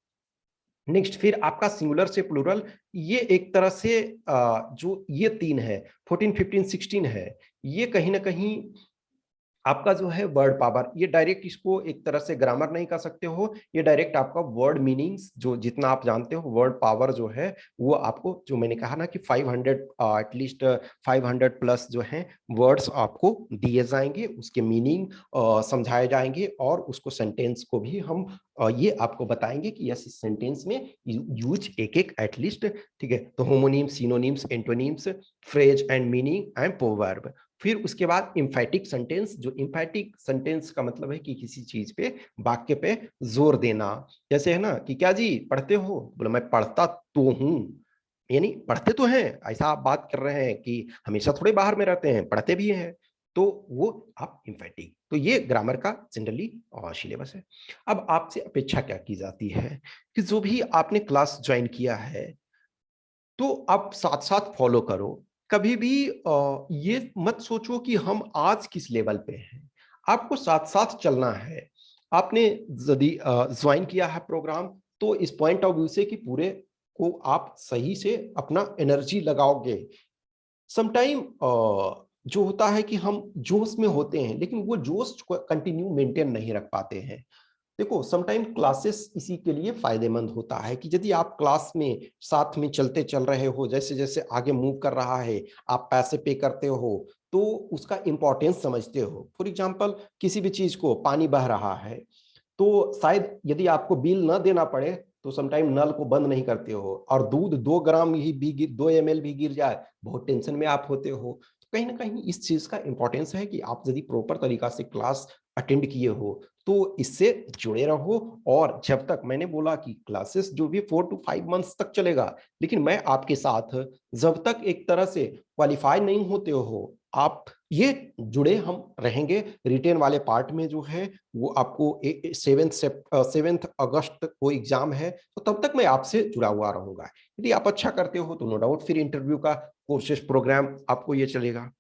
नेक्स्ट, फिर आपका सिंगुलर से प्लूरल, ये एक तरह से जो ये 3 है, 14 15 16 है, ये कहीं ना कहीं आपका जो है वर्ड पावर, ये डायरेक्ट इसको एक तरह से ग्रामर नहीं कर सकते हो, ये डायरेक्ट आपका वर्ड मीनिंग्स जो जितना आप जानते हो, वर्ड पावर जो है वो आपको, जो मैंने कहा ना कि 500 एटलीस्ट 500 प्लस जो है वर्ड्स आपको दिए जाएंगे, उसके मीनिंग समझाए जाएंगे, और उसको सेंटेंस को भी हम ये आपको बताएंगे कि यस इस सेंटेंस में यूज एक एक एटलीस्ट। ठीक है, तो homonyms, synonyms, antonyms, phrase and meaning and proverb. फिर उसके बाद इम्फैटिक सेंटेंस, जो इम्फैटिक सेंटेंस का मतलब है कि किसी चीज पे, वाक्य पे जोर देना। जैसे है ना कि क्या जी पढ़ते हो, बोला मैं पढ़ता तो हूं, यानी पढ़ते तो हैं, ऐसा आप बात कर रहे हैं कि हमेशा थोड़े बाहर में रहते हैं, पढ़ते भी हैं, तो वो आप इम्फैटिक। तो ये ग्रामर का जनरली सिलेबस है। अब आपसे अपेक्षा क्या की जाती है कि जो भी आपने क्लास ज्वाइन किया है तो आप साथ साथ फॉलो करो। कभी भी ये मत सोचो कि हम आज किस लेवल पे हैं, आपको साथ साथ चलना है। आपने यदि ज्वाइन किया है प्रोग्राम, तो इस पॉइंट ऑफ व्यू से कि पूरे को आप सही से अपना एनर्जी लगाओगे। समटाइम जो होता है कि हम जोश में होते हैं, लेकिन वो जोश कंटिन्यू मेंटेन नहीं रख पाते हैं। देखो, समटाइम क्लासेस इसी के लिए फायदेमंद होता है कि यदि आप क्लास में साथ में चलते चल रहे हो, जैसे जैसे आगे मूव कर रहा है, आप पैसे पे करते हो तो उसका इंपॉर्टेंस समझते हो। फॉर एग्जांपल, किसी भी चीज को, पानी बह रहा है तो शायद यदि आपको बिल ना देना पड़े तो समटाइम नल को बंद नहीं करते हो, और दूध 2 ग्राम ही भी 2 ml भी गिर जाए बहुत टेंशन में आप होते हो। तो कहीं ना कहीं इस चीज का इंपॉर्टेंस है कि आप यदि प्रॉपर तरीका से क्लास अटेंड किए हो तो इससे जुड़े रहो। और जब तक, मैंने बोला कि क्लासेस जो भी 4 to 5 मंथ्स तक चलेगा, लेकिन मैं आपके साथ जब तक एक तरह से क्वालिफाई नहीं होते हो, आप ये जुड़े हम रहेंगे। रिटेन वाले पार्ट में जो है वो आपको 7 अगस्त को एग्जाम है, तो तब तक मैं आपसे जुड़ा हुआ रहूंगा। यदि आप अच्छा करते हो तो नो डाउट फिर इंटरव्यू का कोर्सेज प्रोग्राम आपको ये चलेगा।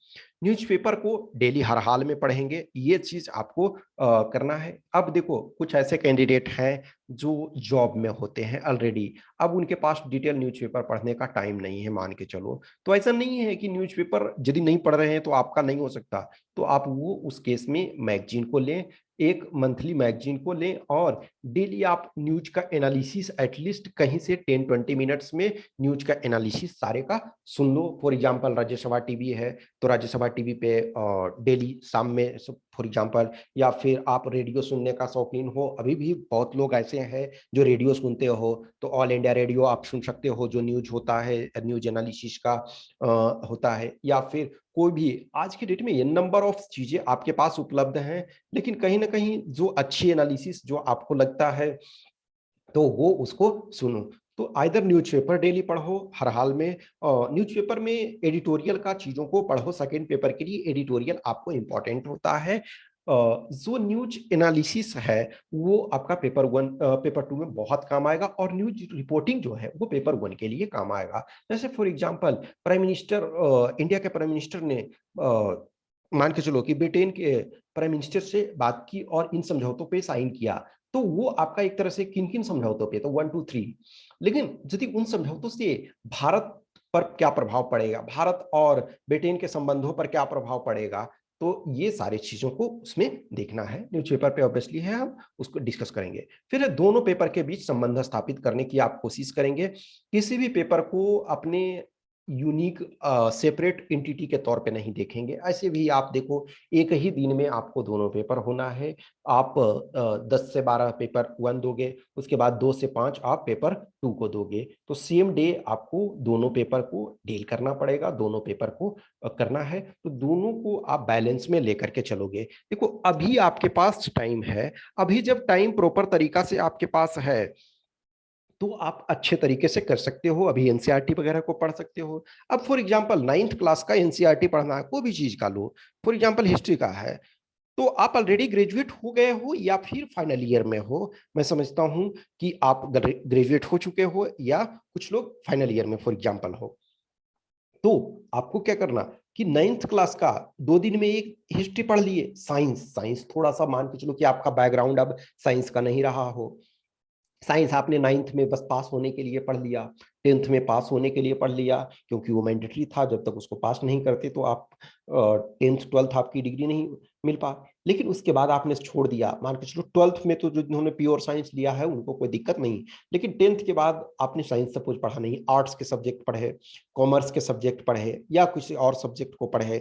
न्यूज़पेपर को डेली हर हाल में पढ़ेंगे, ये चीज आपको करना है। अब देखो, कुछ ऐसे कैंडिडेट हैं जो जॉब में होते हैं ऑलरेडी, अब उनके पास डिटेल न्यूज़पेपर पढ़ने का टाइम नहीं है, मान के चलो। तो ऐसा नहीं है कि न्यूज़पेपर यदि नहीं पढ़ रहे हैं तो आपका नहीं हो सकता, तो आप वो उस केस में मैगजीन को लें। एक मंथली मैगजीन को लें और डेली आप न्यूज का एनालिसिस एटलीस्ट कहीं से 10-20 मिनट्स में न्यूज का एनालिसिस सारे का सुन लो। फॉर एग्जांपल राज्यसभा टीवी है तो राज्यसभा टीवी पे डेली शाम में फॉर एग्जांपल, या फिर आप रेडियो सुनने का शौकीन हो, अभी भी बहुत लोग ऐसे हैं जो रेडियो सुनते हो, तो ऑल इंडिया रेडियो आप सुन सकते हो जो न्यूज होता है, न्यूज एनालिसिस का होता है। या फिर कोई भी आज की डेट में ये नंबर ऑफ चीजें आपके पास उपलब्ध हैं, लेकिन कहीं ना कहीं जो अच्छी एनालिसिस जो आपको लगता है तो वो उसको सुनो। तो आइदर न्यूज़पेपर डेली पढ़ो हर हाल में, न्यूज़पेपर में एडिटोरियल का चीजों को पढ़ो, सेकंड पेपर के लिए एडिटोरियल आपको इंपॉर्टेंट होता है। जो न्यूज एनालिसिस है वो आपका पेपर वन पेपर टू में बहुत काम आएगा, और न्यूज रिपोर्टिंग जो है वो पेपर वन के लिए काम आएगा। जैसे for example prime minister, India के प्राइम मिनिस्टर ने मान के चलो कि ब्रिटेन के प्राइम मिनिस्टर से बात की और इन समझौतों पे साइन किया, तो वो आपका एक तरह से किन किन समझौतों पे, तो 1 2 3। लेकिन यदि उन समझौतों से भारत पर क्या प्रभाव पड़ेगा, भारत और ब्रिटेन के संबंधों पर क्या प्रभाव पड़ेगा, तो ये सारी चीजों को उसमें देखना है। न्यूज़पेपर पे ऑब्वियसली है, हम उसको डिस्कस करेंगे। फिर दोनों पेपर के बीच संबंध स्थापित करने की आप कोशिश करेंगे। किसी भी पेपर को अपने यूनिक सेपरेट एंटिटी के तौर पे नहीं देखेंगे। ऐसे भी आप देखो, एक ही दिन में आपको दोनों पेपर होना है। आप 10 से 12 पेपर वन दोगे, उसके बाद 2 से 5 आप पेपर टू को दोगे, तो सेम डे आपको दोनों पेपर को डील करना पड़ेगा, दोनों पेपर को करना है। तो दोनों को आप बैलेंस में लेकर के चलोगे। देखो अभी आपके पास टाइम है, अभी जब टाइम प्रॉपर तरीका से आपके पास है तो आप अच्छे तरीके से कर सकते हो, अभी एनसीईआरटी वगैरह को पढ़ सकते हो। अब फॉर एग्जांपल 9th क्लास का एनसीईआरटी पढ़ना है, कोई भी चीज का लो, फॉर एग्जांपल हिस्ट्री का है, तो आप ऑलरेडी ग्रेजुएट हो गए हो या फिर फाइनल ईयर में हो। मैं समझता हूं कि आप ग्रेजुएट हो चुके हो या कुछ लोग फाइनल ईयर में फॉर एग्जांपल हो। तो आपको क्या करना कि 9th क्लास का 2 दिन में एक हिस्ट्री पढ़ लिए, साइंस साइंस थोड़ा सा मान के चलो कि आपका बैकग्राउंड अब साइंस का नहीं रहा हो, साइंस आपने 9th में बस पास होने के लिए पढ़ लिया, 10th में पास होने के लिए पढ़ लिया, क्योंकि वो मैंडेटरी था, जब तक उसको पास नहीं करते तो आप 10th 12th आपकी डिग्री नहीं मिल पा। लेकिन उसके बाद आपने छोड़ दिया, मान के चलो 12th में तो जो जिन्होंने प्योर साइंस लिया है उनको कोई दिक्कत नहीं, लेकिन 10th के बाद आपने साइंस सपोज पढ़ा नहीं, आर्ट्स के सब्जेक्ट पढ़े, कॉमर्स के सब्जेक्ट पढ़े या किसी और सब्जेक्ट को पढ़े,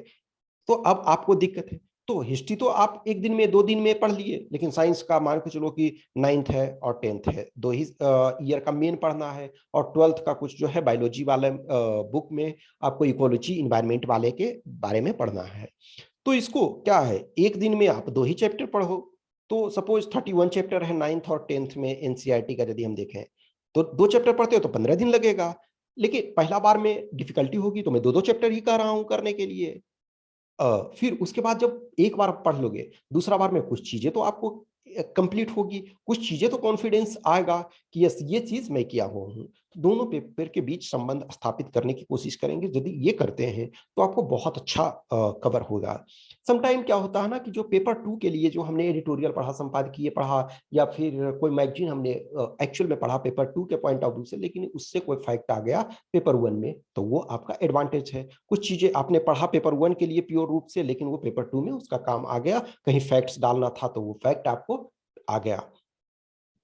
तो अब आपको दिक्कत है। तो हिस्ट्री तो आप एक दिन में 2 दिन में पढ़ लिए, लेकिन साइंस का मान के चलो कि 9th है और 10th है, 2 ही ईयर का मेन पढ़ना है, और 12th का कुछ जो है बायोलॉजी वाले बुक में आपको इकोलॉजी इन्वायरमेंट वाले के बारे में पढ़ना है। तो इसको क्या है, एक दिन में आप 2 ही चैप्टर पढ़ो। तो सपोज 31 चैप्टर है 9th और 10th में एनसीईआरटी का, यदि हम देखें तो 2 चैप्टर पढ़ते हो तो 15 दिन लगेगा। लेकिन पहला बार में डिफिकल्टी होगी तो मैं 2 चैप्टर ही कह रहा हूं करने के लिए। फिर उसके बाद जब एक बार पढ़ लोगे, दूसरा बार में कुछ चीजें तो आपको कंप्लीट होगी, कुछ चीजें तो कॉन्फिडेंस आएगा कि यस ये चीज मैं किया हुआ हूँ। तो दोनों पेपर के बीच संबंध स्थापित करने की कोशिश करेंगे, यदि ये करते हैं तो आपको बहुत अच्छा कवर होगा। समटाइम क्या होता है ना कि जो पेपर टू के लिए जो हमने एडिटोरियल पढ़ा, संपादकीय पढ़ा, या फिर कोई मैगजीन हमने एक्चुअल में पढ़ा पेपर टू के पॉइंट ऑफ व्यू से, लेकिन उससे कोई फैक्ट आ गया पेपर वन में, तो वो आपका एडवांटेज है। कुछ चीजें आपने पढ़ा पेपर वन के लिए प्योर रूप से, लेकिन वो पेपर टू में उसका काम आ गया, कहीं फैक्ट्स डालना था तो वो फैक्ट आपको आ गया।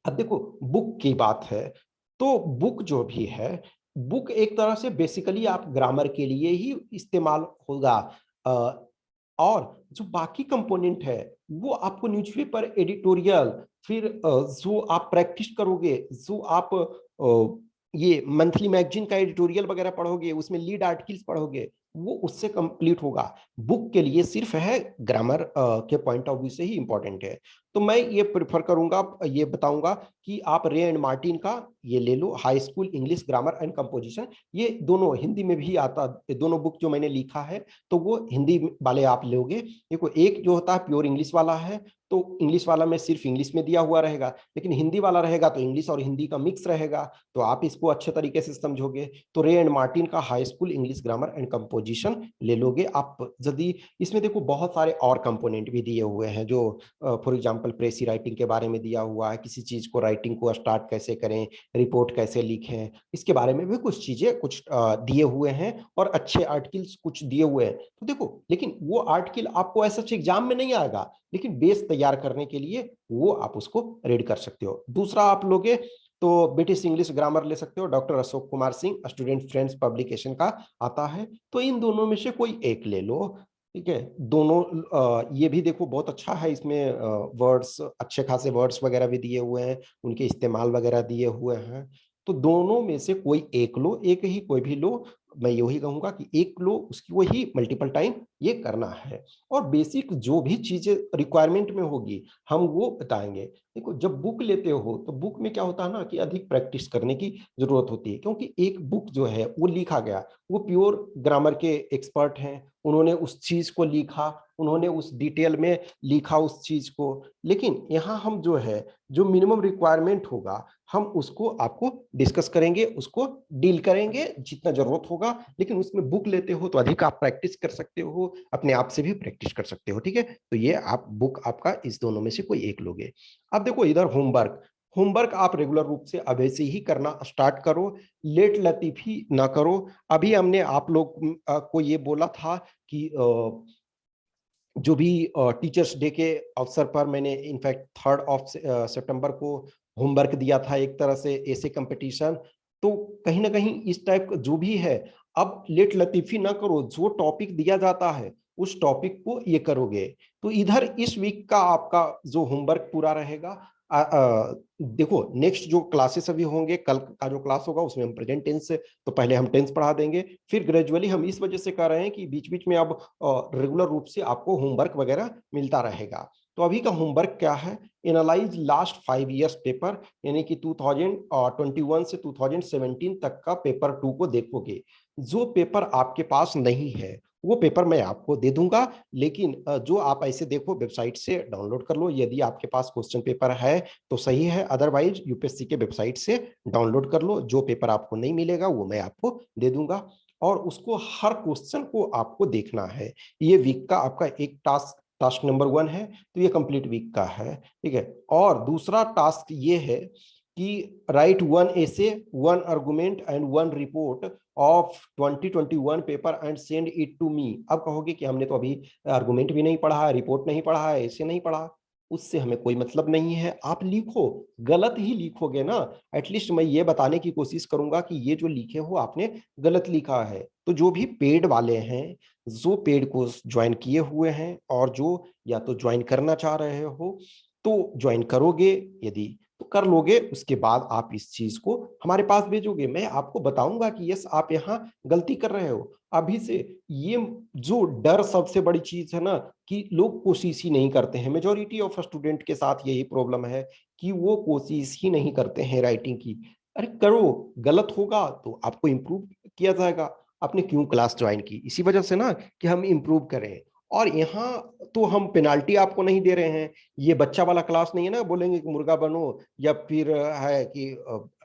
अब देखो बुक की बात है, तो बुक जो भी है, बुक एक तरह से बेसिकली आप ग्रामर के लिए ही इस्तेमाल होगा, और जो बाकी कंपोनेंट है वो आपको न्यूज़पेपर एडिटोरियल, फिर जो आप प्रैक्टिस करोगे, जो आप ये मंथली मैगजीन का एडिटोरियल वगैरह पढ़ोगे, उसमें लीड आर्टिकल्स पढ़ोगे, वो उससे कंप्लीट होगा। बुक के लिए सिर्फ है ग्रामर के पॉइंट ऑफ व्यू से ही इंपॉर्टेंट है। तो मैं ये प्रेफर करूंगा, ये बताऊंगा कि आप रे एंड मार्टिन का ये ले लो, high school English grammar and composition, ये दोनों हिंदी में भी आता, दोनों बुक जो मैंने लिखा है तो वो हिंदी वाले आप लोगे। देखो एक जो होता है प्योर इंग्लिश वाला है, तो इंग्लिश वाला में सिर्फ इंग्लिश में दिया हुआ रहेगा, लेकिन हिंदी वाला रहेगा तो इंग्लिश और हिंदी का मिक्स रहेगा, तो आप इसको अच्छे तरीके से समझोगे। तो रे एंड मार्टिन का high school English grammar and composition ले लोगे आप। यदि इसमें देखो बहुत सारे और कंपोनेंट भी दिए हुए हैं, जो फॉर एग्जांपल प्रेसी राइटिंग के बारे में दिया हुआ है, किसी चीज को राइटिंग को स्टार्ट कैसे करें, रिपोर्ट कैसे लिखें, इसके बारे में भी कुछ चीजें कुछ दिए हुए हैं, और अच्छे आर्टिकल्स कुछ दिए हुए हैं। तो देखो लेकिन वो आर्टिकल आपको ऐसा एग्जाम में नहीं आएगा, लेकिन बेस तैयार तैयार करने के लिए वो आप उसको रीड कर सकते हो। दूसरा आप लोगे तो ब्रिटिश इंग्लिश ग्रामर ले सकते हो, doctor Ashok Kumar Singh student friends publication का आता है, तो इन दोनों में से कोई एक ले लो, ठीक है। दोनों ये भी देखो बहुत अच्छा है, इसमें वर्ड्स अच्छे खासे वर्ड्स वगैरह भी दिए हुए हैं, उनके इस्तेमाल वगैरह दिए हुए हैं। तो दोनों में से कोई एक लो, एक ही कोई भी लो, मैं यही कहूंगा कि एक लो, उसकी वही मल्टीपल टाइम ये करना है। और बेसिक जो भी चीजें रिक्वायरमेंट में होगी हम वो बताएंगे। देखो जब बुक लेते हो तो बुक में क्या होता है ना कि अधिक प्रैक्टिस करने की जरूरत होती है, क्योंकि एक बुक जो है वो लिखा गया, वो प्योर ग्रामर के एक्सपर्ट हैं, उन्होंने उस चीज को लिखा, उन्होंने उस डिटेल में लिखा उस चीज को। लेकिन यहाँ हम जो है जो मिनिमम रिक्वायरमेंट होगा हम उसको आपको डिस्कस करेंगे, उसको डील करेंगे जितना जरूरत होगा। लेकिन उसमें बुक लेते हो तो अधिक आप प्रैक्टिस कर सकते हो, अपने आप से भी प्रैक्टिस कर सकते हो, ठीक है। तो ये आप बुक आपका इस दोनों में से कोई एक लोगे। अब देखो इधर होमवर्क, होमवर्क आप रेगुलर रूप से अभी से ही करना स्टार्ट करो, लेट लतीफी ना करो। अभी हमने आप लोग को ये बोला था कि जो भी टीचर्स डे के अवसर पर मैंने इनफैक्ट 3 सितंबर को होमवर्क दिया था, एक तरह से ऐसे कंपटीशन। तो कहीं ना कहीं इस टाइप का जो भी है, अब लेट लतीफी ना करो, जो टॉपिक दिया जाता है उस टॉपिक को ये करोगे। तो इधर इस वीक का आपका जो होमवर्क पूरा रहेगा। देखो नेक्स्ट जो क्लासेस अभी होंगे, कल का जो क्लास होगा उसमें हम प्रेजेंट टेंस से, तो पहले हम टेंस पढ़ा देंगे, फिर ग्रेजुअली हम इस वजह से कर रहे हैं कि बीच बीच में अब रेगुलर रूप से आपको होमवर्क वगैरह मिलता रहेगा। तो अभी का होमवर्क क्या है, एनालाइज लास्ट 5 इयर्स पेपर, यानी कि 2021 से 2017 तक का पेपर 2 को देखोगे। जो पेपर आपके पास नहीं है वो पेपर मैं आपको दे दूंगा, लेकिन जो आप ऐसे देखो वेबसाइट से डाउनलोड कर लो, यदि आपके पास क्वेश्चन पेपर है तो सही है, अदरवाइज यूपीएससी के वेबसाइट से डाउनलोड कर लो। जो पेपर आपको नहीं मिलेगा वो मैं आपको दे दूंगा, और उसको हर क्वेश्चन को आपको देखना है। ये वीक का आपका एक टास्क, टास्क नंबर 1 है, तो ये कंप्लीट वीक का है, ठीक है। और दूसरा टास्क ये है कि write 1 essay, 1 argument and 1 report of 2021 paper and send it to me. अब कहोगे कि हमने तो अभी आर्गुमेंट भी नहीं पढ़ा है, रिपोर्ट नहीं पढ़ा है, ऐसे नहीं पढ़ा, उससे हमें कोई मतलब नहीं है। आप लिखो, गलत ही लिखोगे ना, एटलीस्ट मैं ये बताने की कोशिश करूंगा कि ये जो लिखे हो आपने गलत लिखा है। तो जो भी पेड वाले हैं, जो पेड कोर्स ज्वाइन किए हुए हैं और जो या तो ज्वाइन करना चाह रहे हो तो ज्वाइन करोगे, यदि तो कर लोगे, उसके बाद आप इस चीज को हमारे पास भेजोगे, मैं आपको बताऊंगा कि यस आप यहाँ गलती कर रहे हो। अभी से ये जो डर सबसे बड़ी चीज है ना कि लोग कोशिश ही नहीं करते हैं, मेजोरिटी ऑफ स्टूडेंट के साथ यही प्रॉब्लम है कि वो कोशिश ही नहीं करते हैं राइटिंग की। अरे करो, गलत होगा तो आपको इम्प्रूव किया जाएगा। आपने क्यों क्लास ज्वाइन की, इसी वजह से ना कि हम इम्प्रूव करें। और यहाँ तो हम पेनाल्टी आपको नहीं दे रहे हैं, ये बच्चा वाला क्लास नहीं है ना बोलेंगे कि मुर्गा बनो या फिर है कि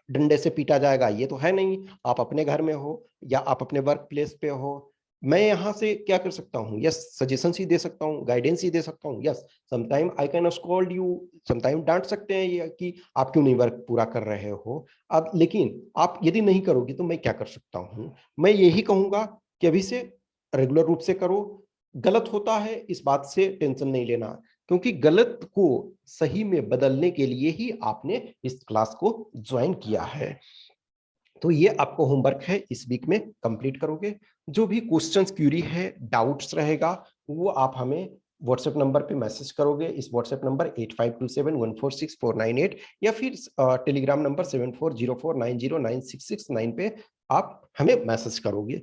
डंडे से पीटा जाएगा, ये तो है नहीं। आप अपने घर में हो या आप अपने वर्क प्लेस पे हो, मैं यहाँ से क्या कर सकता हूँ, यस सजेशन ही दे सकता हूँ, गाइडेंस ही दे सकता हूँ, yes sometime I can scold you, sometime डांट सकते हैं ये कि आप क्यों नहीं वर्क पूरा कर रहे हो। अब लेकिन आप यदि नहीं करोगे तो मैं क्या कर सकता हूँ, मैं यही कहूंगा कि अभी से रेगुलर रूप से करो। गलत होता है इस बात से टेंशन नहीं लेना, क्योंकि गलत को सही में बदलने के लिए ही आपने इस क्लास को ज्वाइन किया है। तो ये आपको होमवर्क है, इस वीक में कंप्लीट करोगे। जो भी क्वेश्चंस क्यूरी है डाउट्स रहेगा वो आप हमें व्हाट्सएप नंबर पे मैसेज करोगे, इस व्हाट्सएप नंबर 8527146498 या फिर टेलीग्राम नंबर 7404909669 पे आप हमें मैसेज करोगे।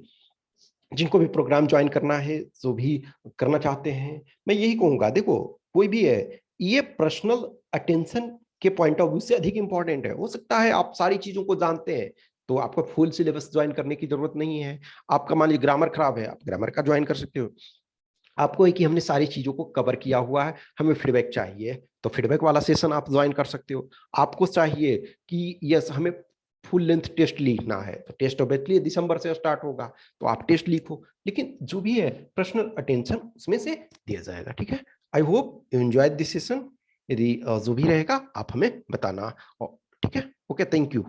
जिनको भी प्रोग्राम ज्वाइन करना है, जो भी करना चाहते हैं, मैं यही कहूंगा देखो कोई भी है, ये पर्सनल अटेंशन के पॉइंट ऑफ व्यू से अधिक इंपॉर्टेंट है। हो सकता है आप सारी चीजों को जानते हैं तो आपको फुल सिलेबस ज्वाइन करने की जरूरत नहीं है। आपका मान लीजिए ग्रामर खराब है, आप ग्रामर का ज्वाइन कर सकते हो। आपको है कि हमने सारी चीजों को कवर किया हुआ है, हमें फीडबैक चाहिए तो फीडबैक वाला सेशन आप ज्वाइन कर सकते हो। आपको चाहिए कि यस हमें फुल लेंथ टेस्ट लिखना है तो टेस्ट ऑब्वियसली दिसंबर से स्टार्ट होगा, तो आप टेस्ट लिखो, लेकिन जो भी है पर्सनल अटेंशन उसमें से दिया जाएगा, ठीक है। I hope you enjoy this session. यदि जो भी रहेगा आप हमें बताना, ठीक है। Okay, thank you.